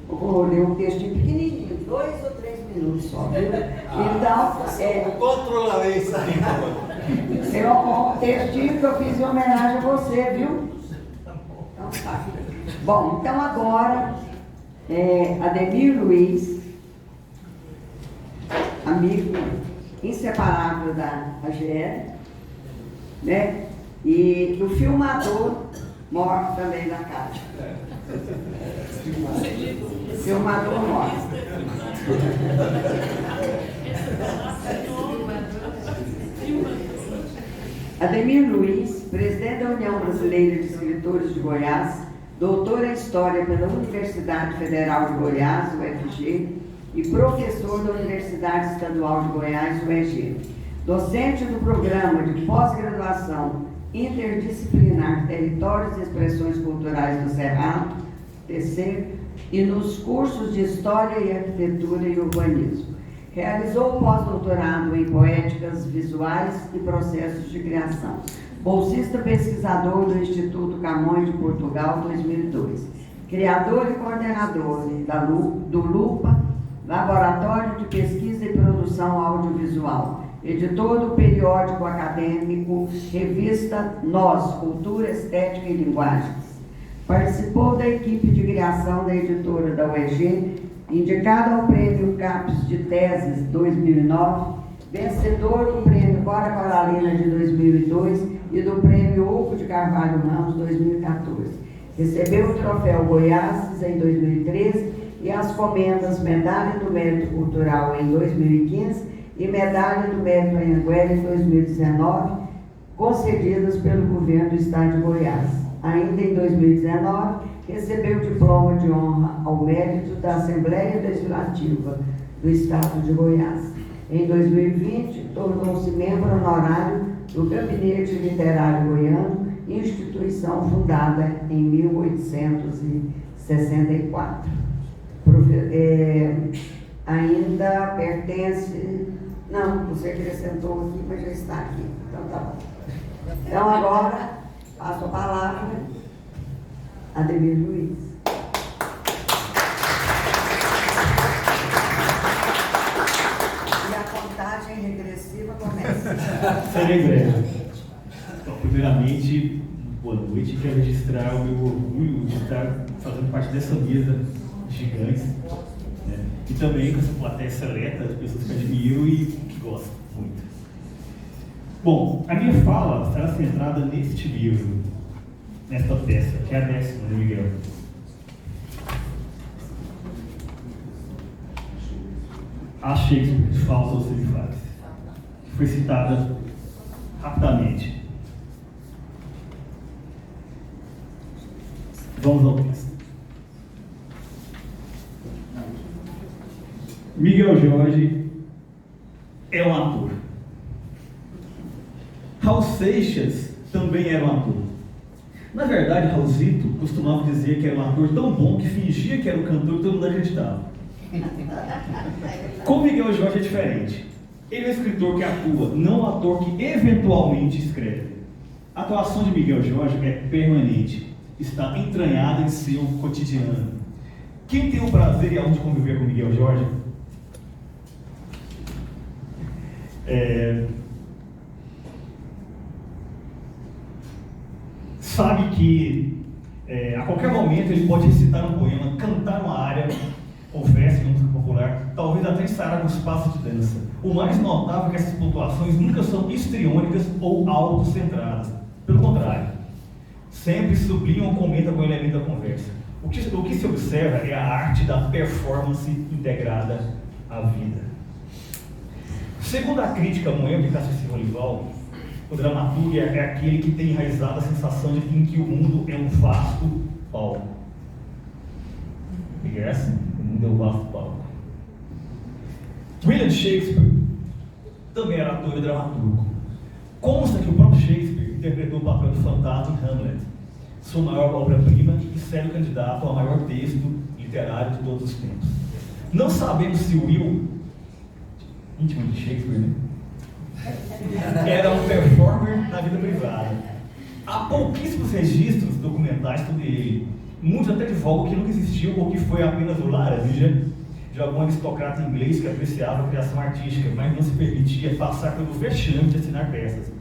B: vou ler um textinho pequenininho, 2 ou 3 minutos só. Então,
E: Controlarei isso aí.
B: é um textinho que eu fiz em homenagem a você, viu? Então tá. Bom, então agora, Ademir Luiz, amigo inseparável da AGL, né? E o filmador mor também da casa. Filmador mor. Ademir Luiz, presidente da União Brasileira de Escritores de Goiás, doutor em História pela Universidade Federal de Goiás, UFG, e professor da Universidade Estadual de Goiás, UEG. Docente do Programa de Pós-Graduação Interdisciplinar Territórios e Expressões Culturais do Cerrado, TC, e nos cursos de História e Arquitetura e Urbanismo. Realizou pós-doutorado em Poéticas Visuais e Processos de Criação. Bolsista pesquisador do Instituto Camões de Portugal, 2002. Criador e coordenador do LUPA, Laboratório de Pesquisa e Produção Audiovisual. Editor do periódico acadêmico Revista Nós, Cultura, Estética e Linguagens. Participou da equipe de criação da editora da UEG, indicado ao Prêmio CAPES de Teses 2009, vencedor do Prêmio Cora Coralina de 2002 e do Prêmio Hugo de Carvalho Ramos 2014. Recebeu o Troféu Goiás em 2013 e as comendas Medalha do Mérito Cultural em 2015 e Medalha do Mérito Anhanguera em 2019, concedidas pelo Governo do Estado de Goiás. Ainda em 2019, recebeu o diploma de honra ao mérito da Assembleia Legislativa do Estado de Goiás. Em 2020, tornou-se membro honorário do Gabinete Literário Goiano, instituição fundada em 1864. Ainda pertence... Não, você acrescentou aqui, mas já está aqui. Então tá bom. Então agora, passo a palavra a Ademir Luiz. E a contagem regressiva começa.
G: Serei breve. Então, primeiramente, boa noite. Quero registrar o meu orgulho de estar fazendo parte dessa mesa de gigantes, né? E também com essa plateia seleta de pessoas que admiro e que gosto muito. Bom, a minha fala será centrada neste livro, nesta peça, que é a 10ª de Miguel. A Shakespeare, de Fausto ou Semifax, que foi citada rapidamente. Vamos ao texto. Miguel Jorge é um ator. Raul Seixas também era um ator. Na verdade, Raulzito costumava dizer que era um ator tão bom que fingia que era o cantor que todo mundo acreditava. Com Miguel Jorge é diferente. Ele é um escritor que atua, não um ator que eventualmente escreve. A atuação de Miguel Jorge é permanente, está entranhada em seu cotidiano. Quem tem o prazer e a honra de conviver com Miguel Jorge sabe que a qualquer momento ele pode recitar um poema, cantar uma área ou verso de música popular, talvez até ensaiar alguns passos de dança. O mais notável é que essas pontuações nunca são histriônicas ou autocentradas. Pelo contrário, sempre sublinham ou comentam com o elemento da conversa. O que se observa é a arte da performance integrada à vida. Segundo a crítica Moema de Cassius Rolival, o dramaturgo é aquele que tem enraizado a sensação de que o mundo é um vasto palco. E é assim, o mundo é um vasto palco. William Shakespeare também era ator e dramaturgo. Consta que o próprio Shakespeare interpretou o papel do fantasma em Hamlet, sua maior obra-prima e sério candidato ao maior texto literário de todos os tempos. Não sabemos se Will, íntimo de Shakespeare, né? Era um performer na vida privada. Há pouquíssimos registros documentais sobre ele. Muitos até divulgam que nunca existiu ou que foi apenas o laranja de algum aristocrata inglês que apreciava a criação artística, mas não se permitia passar pelo vexame de assinar peças.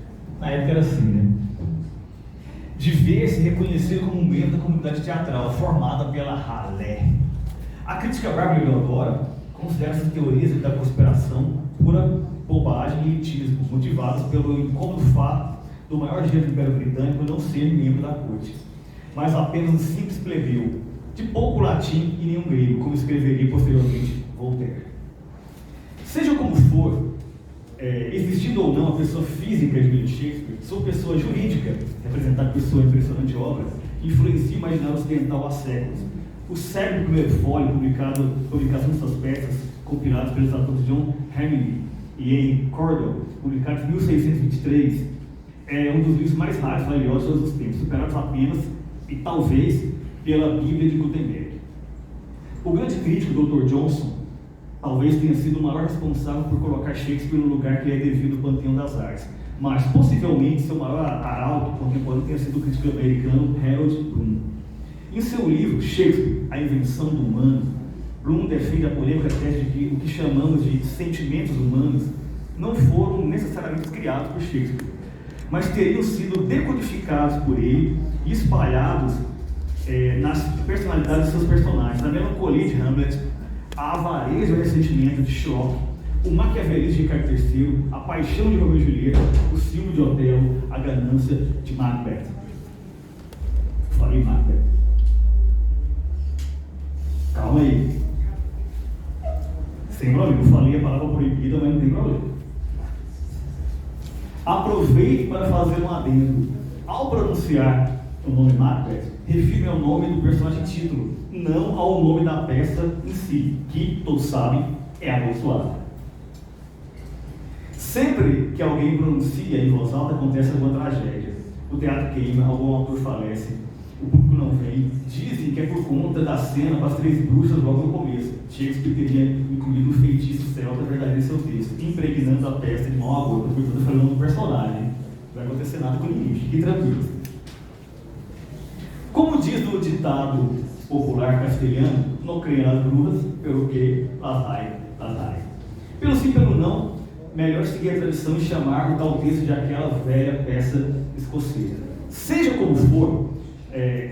G: Na época era assim, né? De ver-se reconhecido como um membro da comunidade teatral formada pela ralé. A crítica bárbara e Leodora considera essas teorias da conspiração pura bobagem e elitismo, motivadas pelo incômodo fato do maior gênero do Império Britânico não ser membro da corte, mas apenas um simples plebeu, de pouco latim e nenhum grego, como escreveria posteriormente Voltaire. Seja como for, existindo ou não a pessoa física de William Shakespeare, sua pessoa jurídica, representada por sua impressionante obra, influencia o imaginário ocidental há séculos. O célebre primeiro folio, publicação de suas peças, compiladas pelos atores John Hamilton e Henry Cordell, publicado em 1623, é um dos livros mais raros e valiosos de todos os tempos, superados apenas e talvez pela Bíblia de Gutenberg. O grande crítico, Dr. Johnson, talvez tenha sido o maior responsável por colocar Shakespeare no lugar que é devido ao panteão das artes, mas possivelmente seu maior arauto contemporâneo tenha sido o crítico americano Harold Bloom. Em seu livro Shakespeare, A Invenção do Humano, Bloom defende a polêmica tese de que o que chamamos de sentimentos humanos não foram necessariamente criados por Shakespeare, mas teriam sido decodificados por ele e espalhados nas personalidades de seus personagens. A melancolia de Hamlet, a avareza e o ressentimento de Shylock, o maquiavelismo de Ricardo III, a paixão de Romeu e Julieta, o ciúme de Otelo, a ganância de Macbeth. Falei Macbeth. Calma aí. Sem problema, eu falei a palavra proibida, mas não tem problema. Aproveito para fazer um adendo. Ao pronunciar o nome Macbeth, refiro-me ao nome do personagem título, não ao nome da peça em si, que, todos sabem, é abençoada. Sempre que alguém pronuncia em voz alta, acontece alguma tragédia. O teatro queima, algum autor falece, o público não vem. Dizem que é por conta da cena com as 3 bruxas logo no começo. Shakespeare teria incluído o feitiço celta verdadeiro em seu texto, impregnando a peça de mau agouro, porque eu estou falando do personagem. Não vai acontecer nada com ninguém, fiquem tranquilos. Como diz o ditado popular castelhano, não creia nas bruxas, pelo que las hay. Pelo sim, pelo não, melhor seguir a tradição e chamar o tal texto de aquela velha peça escocesa. Seja como for,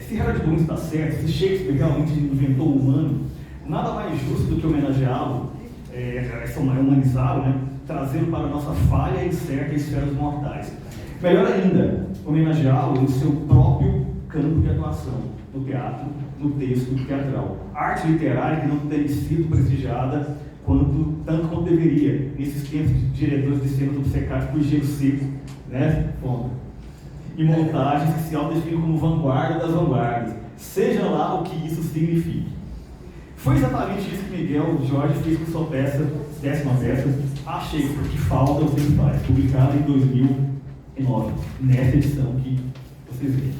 G: se Harold Bloom está certo, se Shakespeare realmente inventou o humano, nada mais justo do que homenageá-lo, humanizá-lo, né? Trazê-lo para a nossa falha e incerta esfera dos mortais. Melhor ainda, homenageá-lo no seu próprio campo de atuação, no teatro, no texto teatral. Arte literária que não tem sido prestigiada tanto quanto deveria, nesses tempos de diretores de cenas obcecados por gelo seco, né? E montagens que se autodefinem como vanguarda das vanguardas, seja lá o que isso signifique. Foi exatamente isso que Miguel Jorge fez com sua peça, 10ª peça, A Shakespeare, que falta os seus pais, publicada em 2009, nessa edição que vocês veem.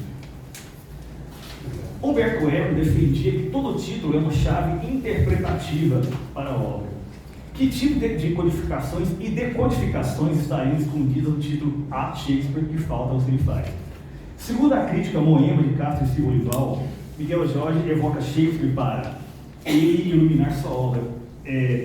G: Humberto Eco defendia que todo título é uma chave interpretativa para a obra. Que tipo de codificações e decodificações estariam escondidas no título A Shakespeare, que falta aos rituais? Segundo a crítica moema de Castro e Silva Olival, Miguel Jorge evoca Shakespeare para ele iluminar sua obra,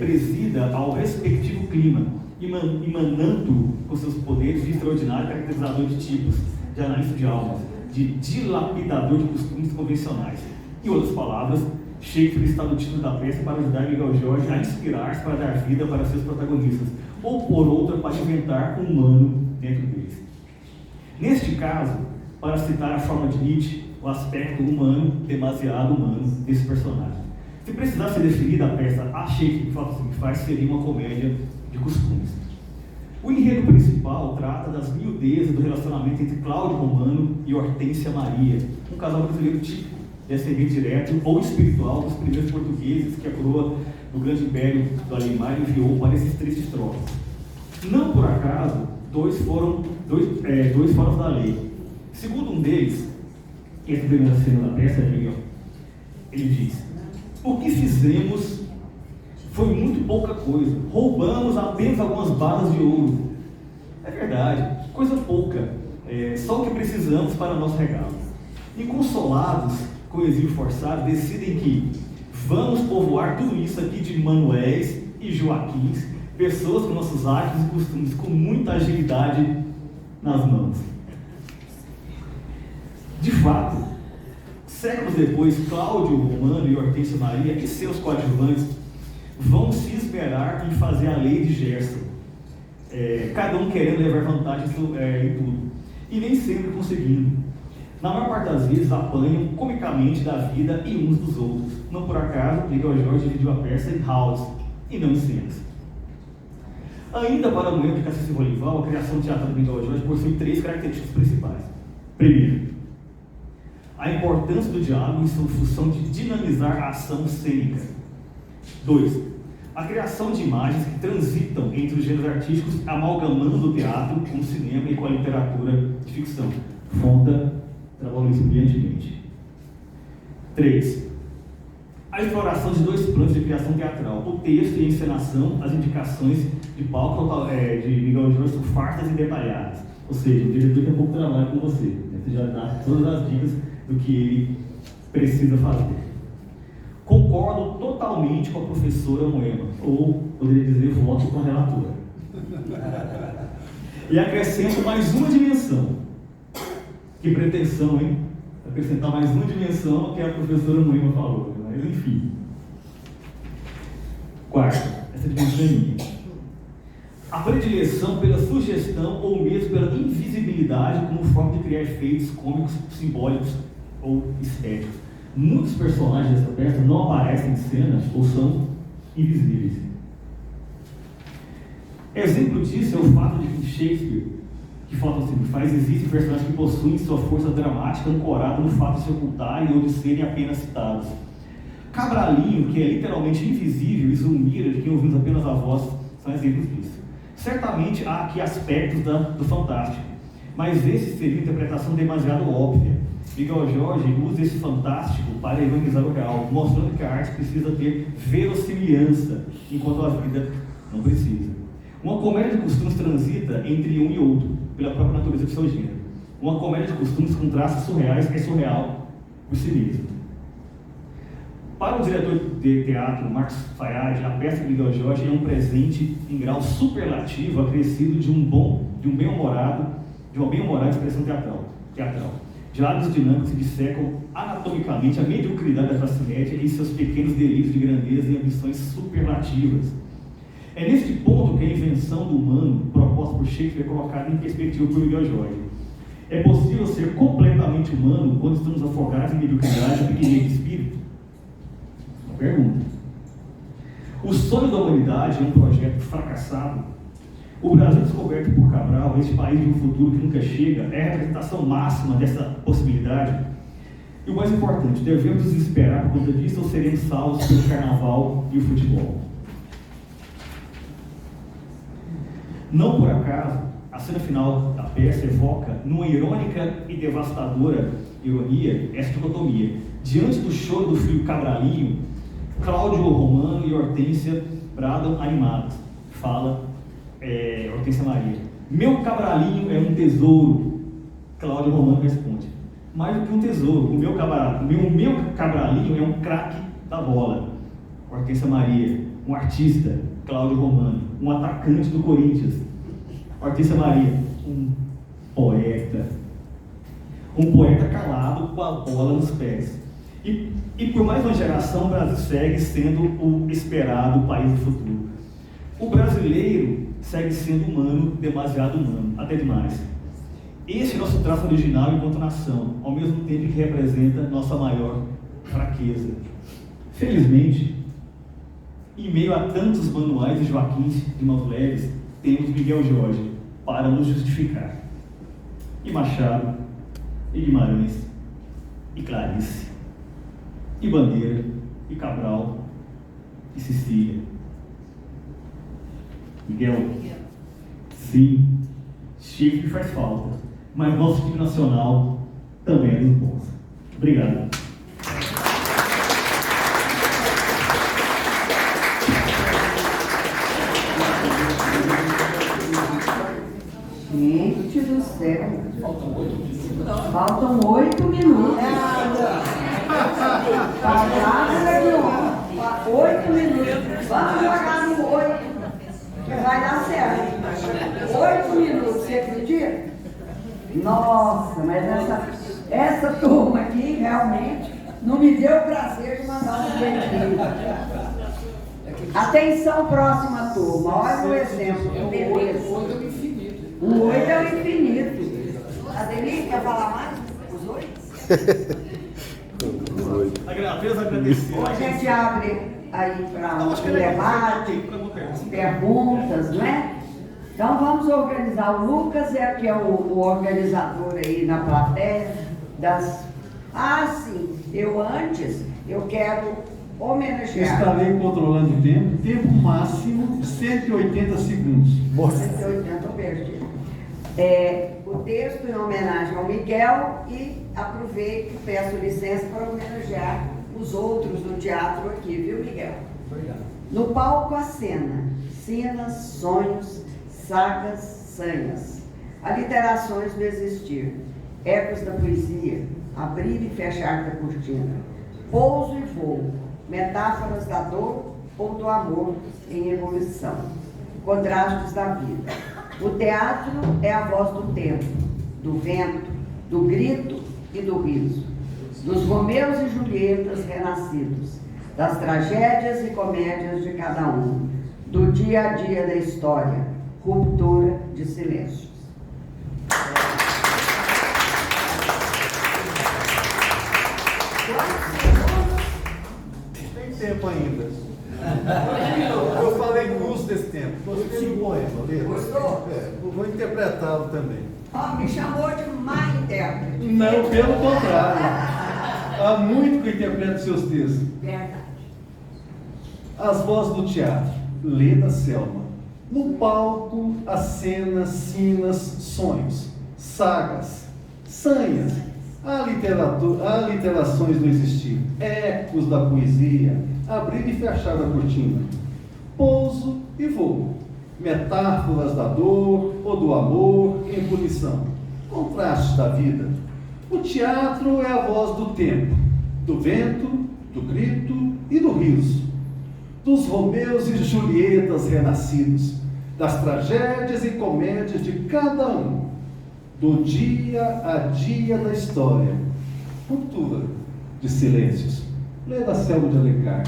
G: presida ao respectivo clima, emanando com seus poderes de extraordinário caracterizador de tipos, de analista de almas, de dilapidador de costumes convencionais. Em outras palavras, Shakespeare está no título da peça para ajudar Miguel Jorge a inspirar-se para dar vida para seus protagonistas, ou por outra, para inventar um humano dentro deles. Neste caso, para citar a forma de Nietzsche, o aspecto humano, demasiado humano, desse personagem. Se precisasse definir a peça A Shakespeare, que falta assim, faz, seria uma comédia de costumes. O enredo principal trata das miudezas do relacionamento entre Cláudio Romano e Hortência Maria, um casal brasileiro típico, descendente direto ou espiritual dos primeiros portugueses que a coroa do grande império do Alemão enviou para esses tristes tropas. Não por acaso, dois foram fora da lei. Segundo um deles, que é a primeira cena da peça, ele diz: o que fizemos foi muito pouca coisa, roubamos apenas algumas barras de ouro. É verdade, coisa pouca, só o que precisamos para nosso regalo. Inconsolados com o exílio forçado, decidem que vamos povoar tudo isso aqui de Manuéis e Joaquins, pessoas com nossos hábitos e costumes, com muita agilidade nas mãos. De fato, séculos depois, Cláudio Romano e Hortência Maria e seus coadjuvantes vão se esmerar em fazer a lei de Gerson, cada um querendo levar vantagem em tudo, e nem sempre conseguindo. Na maior parte das vezes apanham comicamente da vida e uns dos outros. Não por acaso, Miguel Jorge dividiu a peça em halls e não em cenas. Ainda para o momento de Castro e Silva Olival, a criação teatral de Miguel Jorge possui 3 características principais. Primeiro, a importância do diálogo em sua função de dinamizar a ação cênica. 2. A criação de imagens que transitam entre os gêneros artísticos, amalgamando o teatro com o cinema e com a literatura de ficção. Fonta trabalhou isso brilhantemente. 3. A exploração de 2 planos de criação teatral. O texto e a encenação, as indicações de palco de Miguel Jorge são fartas e detalhadas. Ou seja, o diretor tem pouco trabalho com você. Você já dá todas as dicas do que ele precisa fazer. Concordo totalmente com a professora Moema, ou poderia dizer, voto com a relatora. E acrescento mais uma dimensão. Que pretensão, hein? Acrescentar mais uma dimensão ao que a professora Moema falou, mas enfim. 4. Essa dimensão é minha. A predileção pela sugestão ou mesmo pela invisibilidade como forma de criar efeitos cômicos, simbólicos ou estéticos. Muitos personagens dessa peça não aparecem em cena ou são invisíveis. Exemplo disso é o fato de que Shakespeare, que falta assim, faz, existem personagens que possuem sua força dramática ancorada no fato de se ocultarem ou de serem apenas citados. Cabralinho, que é literalmente invisível e Zulmira, de quem ouvimos apenas a voz, são exemplos disso. Certamente há aqui aspectos do fantástico, mas esse seria uma interpretação demasiado óbvia. Miguel Jorge usa esse fantástico para ironizar o real, mostrando que a arte precisa ter verossimilhança, enquanto a vida não precisa. Uma comédia de costumes transita entre um e outro, pela própria natureza do seu gênero. Uma comédia de costumes com traços surreais é surreal por si mesmo. Para o diretor de teatro, Marcos Fayad, a peça de Miguel Jorge é um presente em grau superlativo, acrescido de uma bem-humorada expressão teatral. Diálogos dinâmicos que dissecam anatomicamente a mediocridade da classe média e seus pequenos delírios de grandeza e ambições superlativas. É neste ponto que a invenção do humano, proposta por Shakespeare, é colocada em perspectiva por Miguel Jorge. É possível ser completamente humano quando estamos afogados em mediocridade e pequenez de espírito? Pergunta. O sonho da humanidade é um projeto fracassado. O Brasil descoberto por Cabral, este país de um futuro que nunca chega, é a representação máxima dessa possibilidade. E o mais importante, devemos nos esperar por conta disso ou seremos salvos pelo carnaval e o futebol? Não por acaso, a cena final da peça evoca, numa irônica e devastadora ironia, essa dicotomia. Diante do choro do filho Cabralinho, Cláudio Romano e Hortência bradam animados. Fala Hortência Maria: meu Cabralinho é um tesouro. Cláudio Romano responde: mais do que um tesouro, o meu Cabralinho é um craque da bola. Hortência Maria: um artista. Cláudio Romano: um atacante do Corinthians. Hortência Maria: um poeta. Um poeta calado com a bola nos pés. E por mais uma geração, o Brasil segue sendo o esperado país do futuro. O brasileiro segue sendo humano, demasiado humano, até demais. Esse é nosso traço original enquanto nação, ao mesmo tempo que representa nossa maior fraqueza. Felizmente, em meio a tantos manuais e Joaquins de mãos leves, temos Miguel Jorge para nos justificar. E Machado, e Guimarães, e Clarice, e Bandeira, e Cabral, e Cecília. Miguel, sim, Chifre faz falta, mas nosso time nacional também é dos bons. Obrigado.
B: Gente do céu. Faltam 8 minutos. Palavra de honra. 8 minutos. Vamos jogar no 8. Que vai dar certo. 8 minutos, você acredita? Nossa, mas essa turma aqui realmente não me deu o prazer de mandar um beijinho. Atenção, próxima turma. Olha o exemplo. Que beleza. O 8 é o infinito. Adeline, quer falar mais? Os 8?
G: Apenas agradecer.
B: Hoje a gente abre aí para o debate, perguntas, não é? Então vamos organizar. O Lucas que é o organizador aí na plateia das... sim, eu quero homenagear.
A: Estarei controlando o tempo máximo de 180 segundos.
B: 180 eu perdi. O texto em homenagem ao Miguel e aproveito e peço licença para homenagear os outros do teatro aqui, viu, Miguel?
F: Obrigado.
B: No palco a cena, sinas, sonhos, sagas, sanhas, aliterações do existir, ecos da poesia, abrir e fechar da cortina, pouso e voo, metáforas da dor ou do amor em evolução, contrastes da vida. O teatro é a voz do tempo, do vento, do grito e do riso, dos Romeus e Julietas renascidos, das tragédias e comédias de cada um, do dia a dia da história, ruptura de silêncios.
E: Tem tempo ainda. Eu falei com o uso desse tempo.
A: tempo. Gostei do poema, Leda.
B: Gostou?
A: Vou interpretá-lo também.
B: Ó, me chamou de má intérprete.
A: Não, pelo contrário. Há muito que eu interpreto seus textos.
B: Verdade.
A: As vozes do teatro. Leda Selma. No palco, as cenas, sinas, sonhos, sagas, sanhas, aliterações do existir, ecos da poesia, abrir e fechar a cortina, pouso e voo, metáforas da dor ou do amor em ebulição, contrastes da vida. O teatro é a voz do tempo, do vento, do grito e do riso, dos Romeus e Julietas renascidos, das tragédias e comédias de cada um, do dia a dia da história, ruptura de silêncios. Leda Selma de Alencar.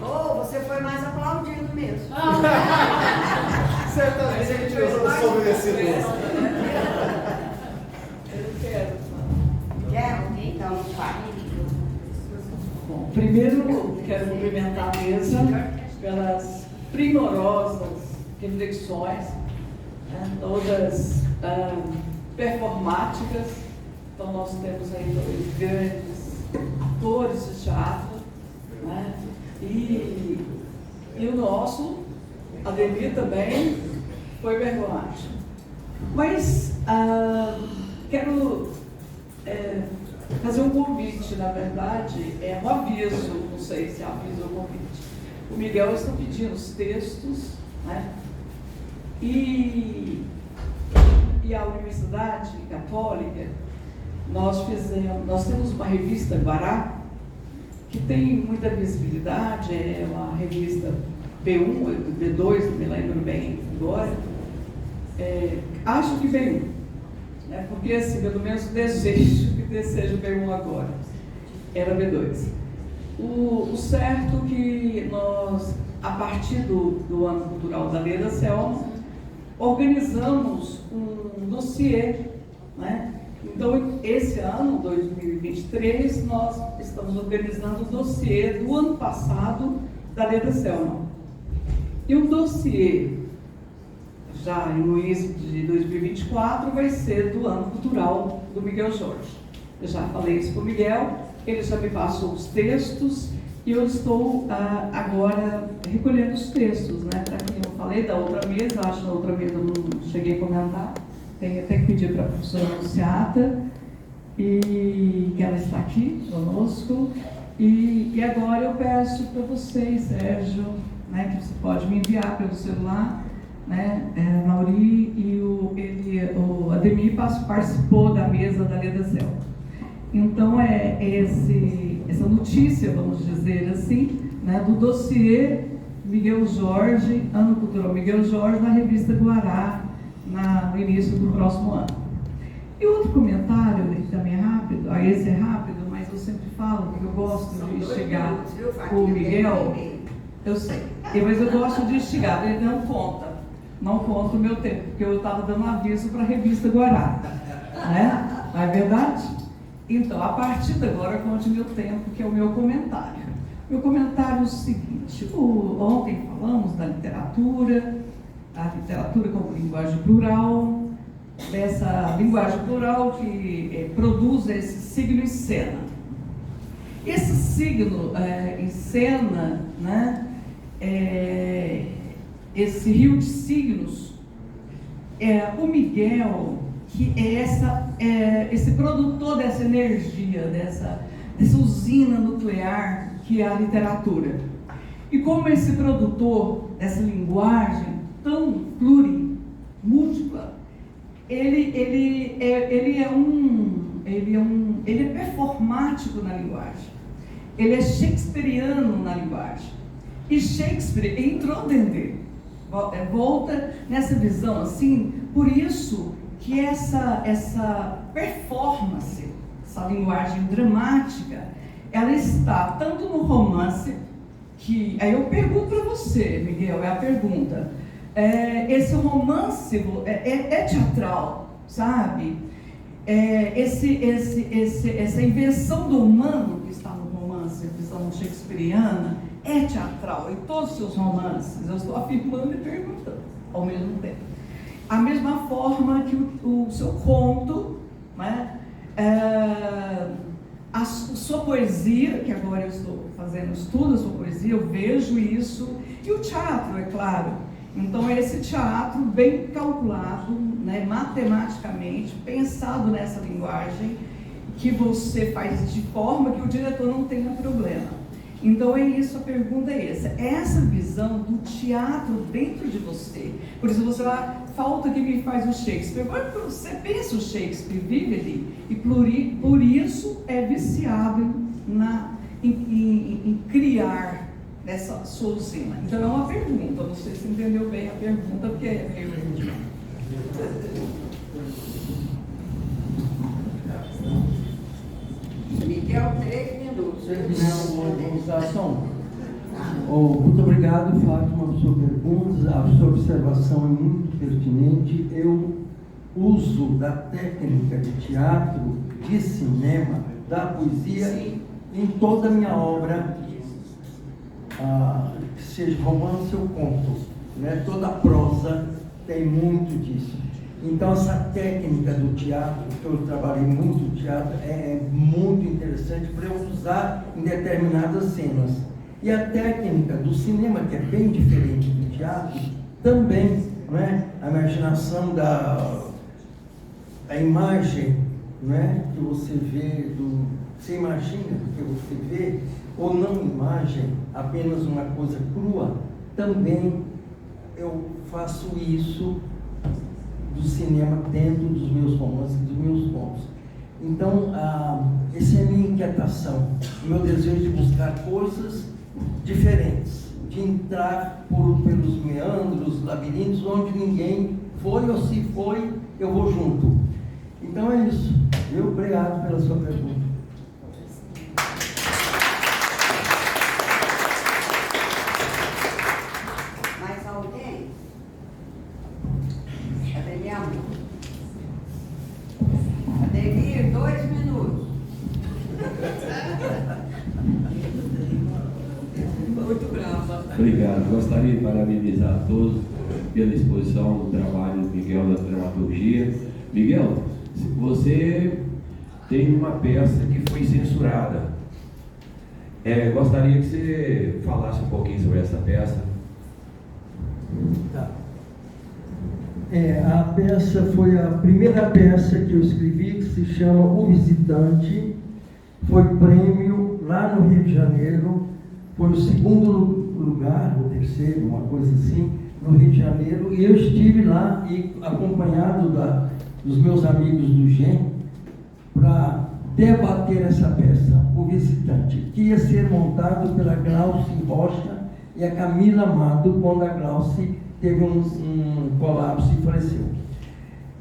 B: Oh, você foi mais aplaudido mesmo.
A: Certamente eu sou merecedor.
F: Eu quero.
B: Quer? Então, vai.
F: Bom, primeiro quero cumprimentar a mesa pelas primorosas reflexões, né, todas performáticas. Então nós temos aí dois grandes atores de teatro, né, e o nosso, Ademir, também foi performático. Mas quero fazer um convite, na verdade, um aviso, não sei se é aviso ou convite. O Miguel está pedindo os textos, né? E a Universidade Católica, nós temos uma revista Guará, que tem muita visibilidade, é uma revista B1, B2, não me lembro bem agora, acho que B1, né? Porque assim, pelo menos desejo que seja B1 agora, era B2. O certo que nós, a partir do ano cultural da Leda Selma, organizamos um dossiê, né? Então, esse ano, 2023, nós estamos organizando o dossiê do ano passado da Leda Selma. E o dossiê, já no início de 2024, vai ser do ano cultural do Miguel Jorge. Eu já falei isso para o Miguel, ele já me passou os textos e eu estou agora recolhendo os textos, né? Para quem eu falei da outra mesa, acho que na outra mesa eu não cheguei a comentar, tenho até que pedir para a professora Anunciata, e que ela está aqui conosco, e agora eu peço para vocês, Sérgio, né, que você pode me enviar pelo celular, né? Mauri e o Ademir participou da mesa da Leda Selma. Então, essa notícia, vamos dizer assim, né, do dossiê Miguel Jorge, Ano Cultural Miguel Jorge, na revista Guará, no início do próximo ano. E outro comentário, ele também é rápido, esse é rápido, mas eu sempre falo, porque eu gosto de instigar o Miguel, eu sei, mas eu gosto de instigar, ele não conta o meu tempo, porque eu estava dando aviso para a revista Guará, né? Não é verdade? Então, a partir de agora, conte meu tempo, que é o meu comentário. Meu comentário é o seguinte: ontem falamos da literatura, a literatura como linguagem plural, dessa linguagem plural que produz esse signo em cena. Esse signo em cena, né, esse rio de signos, o Miguel, que é esse produtor dessa energia, dessa usina nuclear que é a literatura. E como esse produtor dessa linguagem tão plurimúltipla, ele é performático na linguagem, ele é shakespeariano na linguagem. E Shakespeare entrou dentro dele, volta nessa visão assim, por isso que essa performance, essa linguagem dramática, ela está tanto no romance, que aí eu pergunto para você, Miguel, é a pergunta, esse romance é teatral, sabe? essa invenção do humano que está no romance, a visão shakespeariana, é teatral em todos os seus romances. Eu estou afirmando e perguntando ao mesmo tempo. A mesma forma que o seu conto, né, a sua poesia, que agora eu estou fazendo estudo da sua poesia, eu vejo isso, e o teatro, é claro. Então, é esse teatro bem calculado, né, matematicamente, pensado nessa linguagem, que você faz de forma que o diretor não tenha problema. Então, é isso, a pergunta é essa visão do teatro dentro de você. Por isso, você lá, falta que me faz o Shakespeare. Agora, você pensa o Shakespeare, vive ali, e por isso é viciado em criar essa sua usina. Então, é uma pergunta, não sei se entendeu bem a pergunta, porque é meio...
B: Miguel, 3 minutos.
H: Terminando a organização. Muito obrigado, Fátima, por sua pergunta. A sua observação é muito pertinente. Eu uso da técnica de teatro, de cinema, da poesia, sim, em toda a minha obra, seja romance ou conto, né? Toda a prosa tem muito disso. Então, essa técnica do teatro, que eu trabalhei muito no teatro, é muito interessante para eu usar em determinadas cenas. E a técnica do cinema, que é bem diferente do teatro, também, não é? A imaginação a imagem, não é? Que você vê, você imagina que você vê, ou não imagem, apenas uma coisa crua, também eu faço isso do cinema dentro dos meus romances, dos meus contos. Então, essa é a minha inquietação, o meu desejo de buscar coisas diferentes, de entrar pelos meandros, labirintos, onde ninguém foi, ou se foi, eu vou junto. Então é isso. Obrigado pela sua pergunta.
B: Mais alguém? Ademir? Ademir, 2 minutos.
F: Muito brava.
I: Obrigado. Gostaria de parabenizar a todos pela exposição do trabalho do Miguel da dramaturgia. Miguel, você tem uma peça que foi censurada. Gostaria que você falasse um pouquinho sobre essa peça.
H: Tá. A peça foi a primeira peça que eu escrevi, que se chama O Visitante. Foi prêmio lá no Rio de Janeiro. Foi o segundo lugar, o terceiro, uma coisa assim, no Rio de Janeiro. E eu estive lá e acompanhado dos meus amigos do GEM para debater essa peça, O Visitante, que ia ser montado pela Glauce Rocha e a Camila Amado, quando a Glauce teve um colapso e faleceu.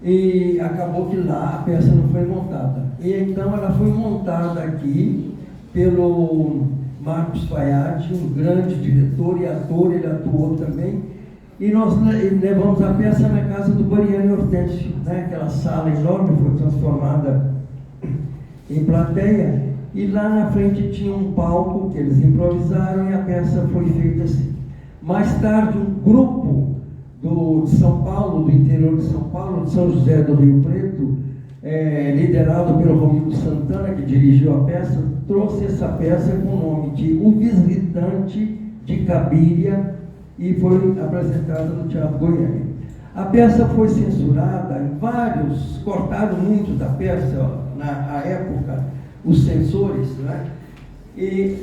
H: E acabou que lá a peça não foi montada. E então ela foi montada aqui pelo Marcos Fayad, um grande diretor e ator, ele atuou também. E nós levamos a peça na casa do Bariani Hortêncio, né? Aquela sala enorme foi transformada em plateia. E lá na frente tinha um palco que eles improvisaram e a peça foi feita assim. Mais tarde, um grupo de São Paulo, do interior de São Paulo, de São José do Rio Preto, liderado pelo Romildo Santana, que dirigiu a peça, trouxe essa peça com o nome de O Visitante de Cabiria e foi apresentada no Teatro Goiânia. A peça foi censurada, cortaram muito da peça na época, os censores, né?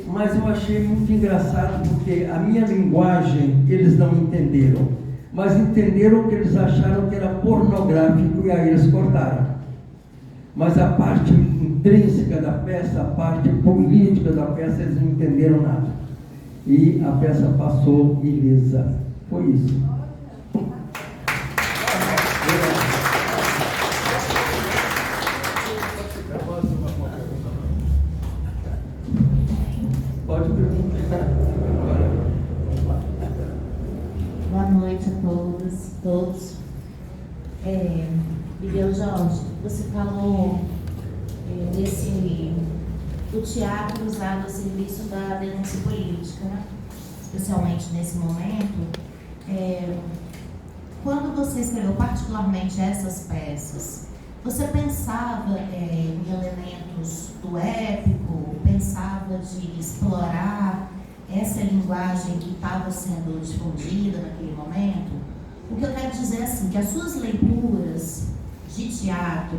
H: Mas eu achei muito engraçado porque a minha linguagem eles não entenderam, mas entenderam que eles acharam que era pornográfico e aí eles cortaram. Mas a parte intrínseca da peça, a parte política da peça, eles não entenderam nada. E a peça passou ilesa. Foi isso. Pode perguntar.
J: Boa noite a todos. Miguel Jorge, você falou do teatro usado a serviço da denúncia política, né? Especialmente nesse momento. Quando você escreveu particularmente essas peças, você pensava em elementos do épico, pensava de explorar essa linguagem que estava sendo difundida naquele momento? O que eu quero dizer é assim, que as suas leituras de teatro,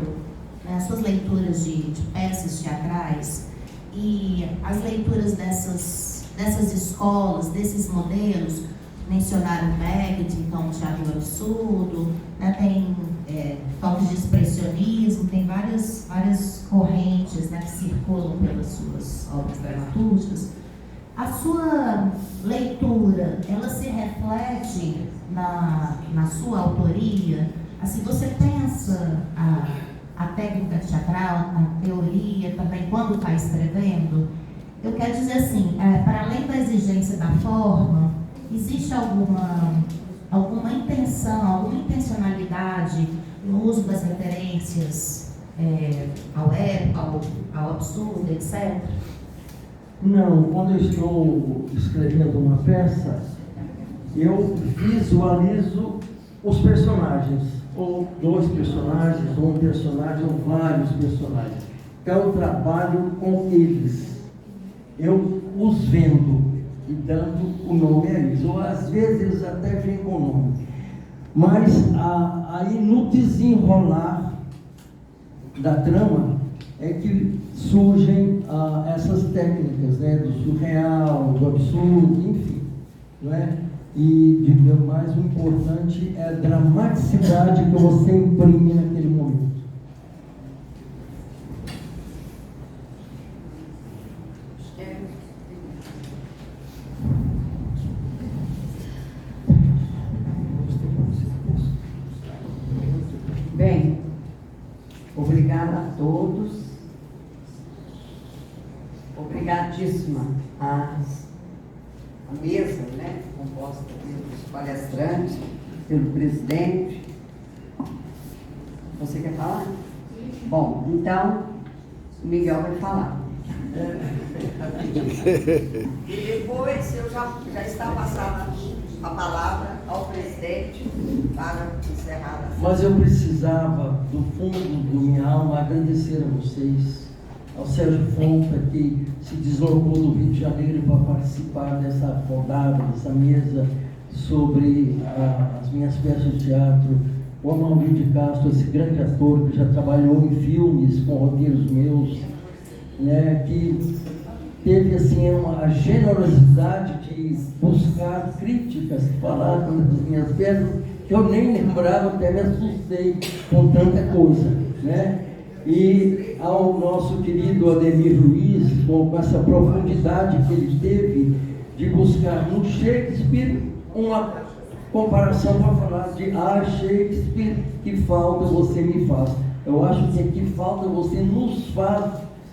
J: né, as suas leituras de peças teatrais e as leituras dessas escolas, desses modelos, mencionaram o Beckett, então o teatro absurdo, né, tem toques de expressionismo, tem várias correntes, né, que circulam pelas suas obras dramatúrgicas. A sua leitura, ela se reflete na sua autoria? Assim, você pensa a técnica teatral, a teoria também, quando está escrevendo? Eu quero dizer assim, para além da exigência da forma, existe alguma intenção, alguma intencionalidade no uso das referências ao épico, ao absurdo, etc.?
H: Não, quando eu estou escrevendo uma peça, eu visualizo os personagens, ou dois personagens, ou um personagem, ou vários personagens. Então eu trabalho com eles, eu os vendo e dando o nome a eles, ou às vezes eles até vêm com o nome. Mas aí no desenrolar da trama é que surgem essas técnicas, né, do surreal, do absurdo, enfim, não é? E o mais importante é a dramaticidade que você imprime naquele momento.
B: Bem, obrigada a todos. Obrigadíssima à mesa, né, composta pelos palestrantes, pelo presidente. Você quer falar? Bom, então, o Miguel vai falar. E depois eu já está passada a palavra ao presidente para encerrar a...
H: Mas eu precisava, do fundo da minha alma, agradecer a vocês, ao Sérgio Fonta, que se deslocou do Rio de Janeiro para participar dessa rodada, dessa mesa sobre as minhas peças de teatro, o Amaury de Castro, esse grande ator que já trabalhou em filmes com roteiros meus, né, que teve assim a generosidade de buscar críticas faladas nas minhas peças, que eu nem lembrava, até me assustei com tanta coisa, né? E ao nosso querido Ademir Luiz, com essa profundidade que ele teve de buscar no Shakespeare uma comparação para falar de Shakespeare, que falta você me faz. Eu acho que aqui falta você nos faz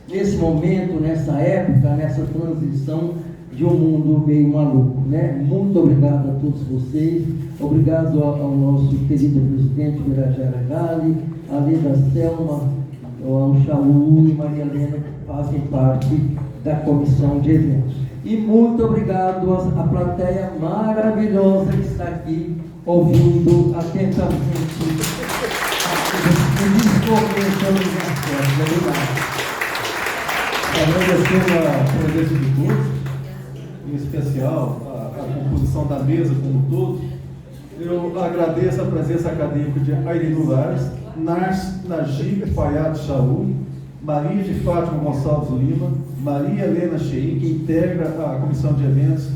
H: nesse momento, nessa época, nessa transição de um mundo meio maluco, né? Muito obrigado a todos vocês, obrigado ao nosso querido presidente Birajara Gali, a Leda Selma, ao Shaul e Maria Helena, que fazem parte da comissão de eventos. E muito obrigado à plateia maravilhosa que está aqui, ouvindo atentamente obrigado.
A: Agradecendo a presença de todos, em especial a composição da mesa como um todo. Eu agradeço a presença acadêmica de Aire Lulares, Najib Fayad Shaul, Maria de Fátima Gonçalves Lima, Maria Helena Shein, que integra a Comissão de Eventos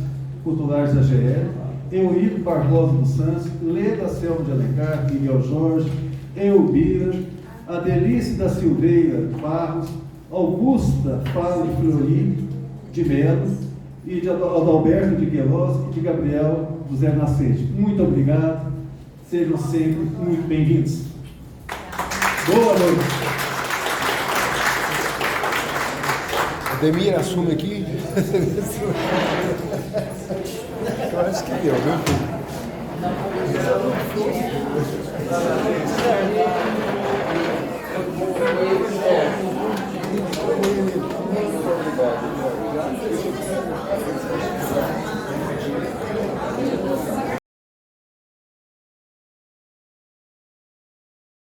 A: Culturais da GE, Eurico Barbosa dos Santos, Leda Selma de Alencar, Miguel Jorge, Elbira, Adelice da Silveira Barros, Augusta Fale Flori de Melo e de Adalberto de Queiroz e de Gabriel do Zé Nascente. Muito obrigado, sejam sempre muito bem-vindos. Boa noite.
K: Ademir, assume aqui. Eu acho que deu, viu?
E: Parabéns.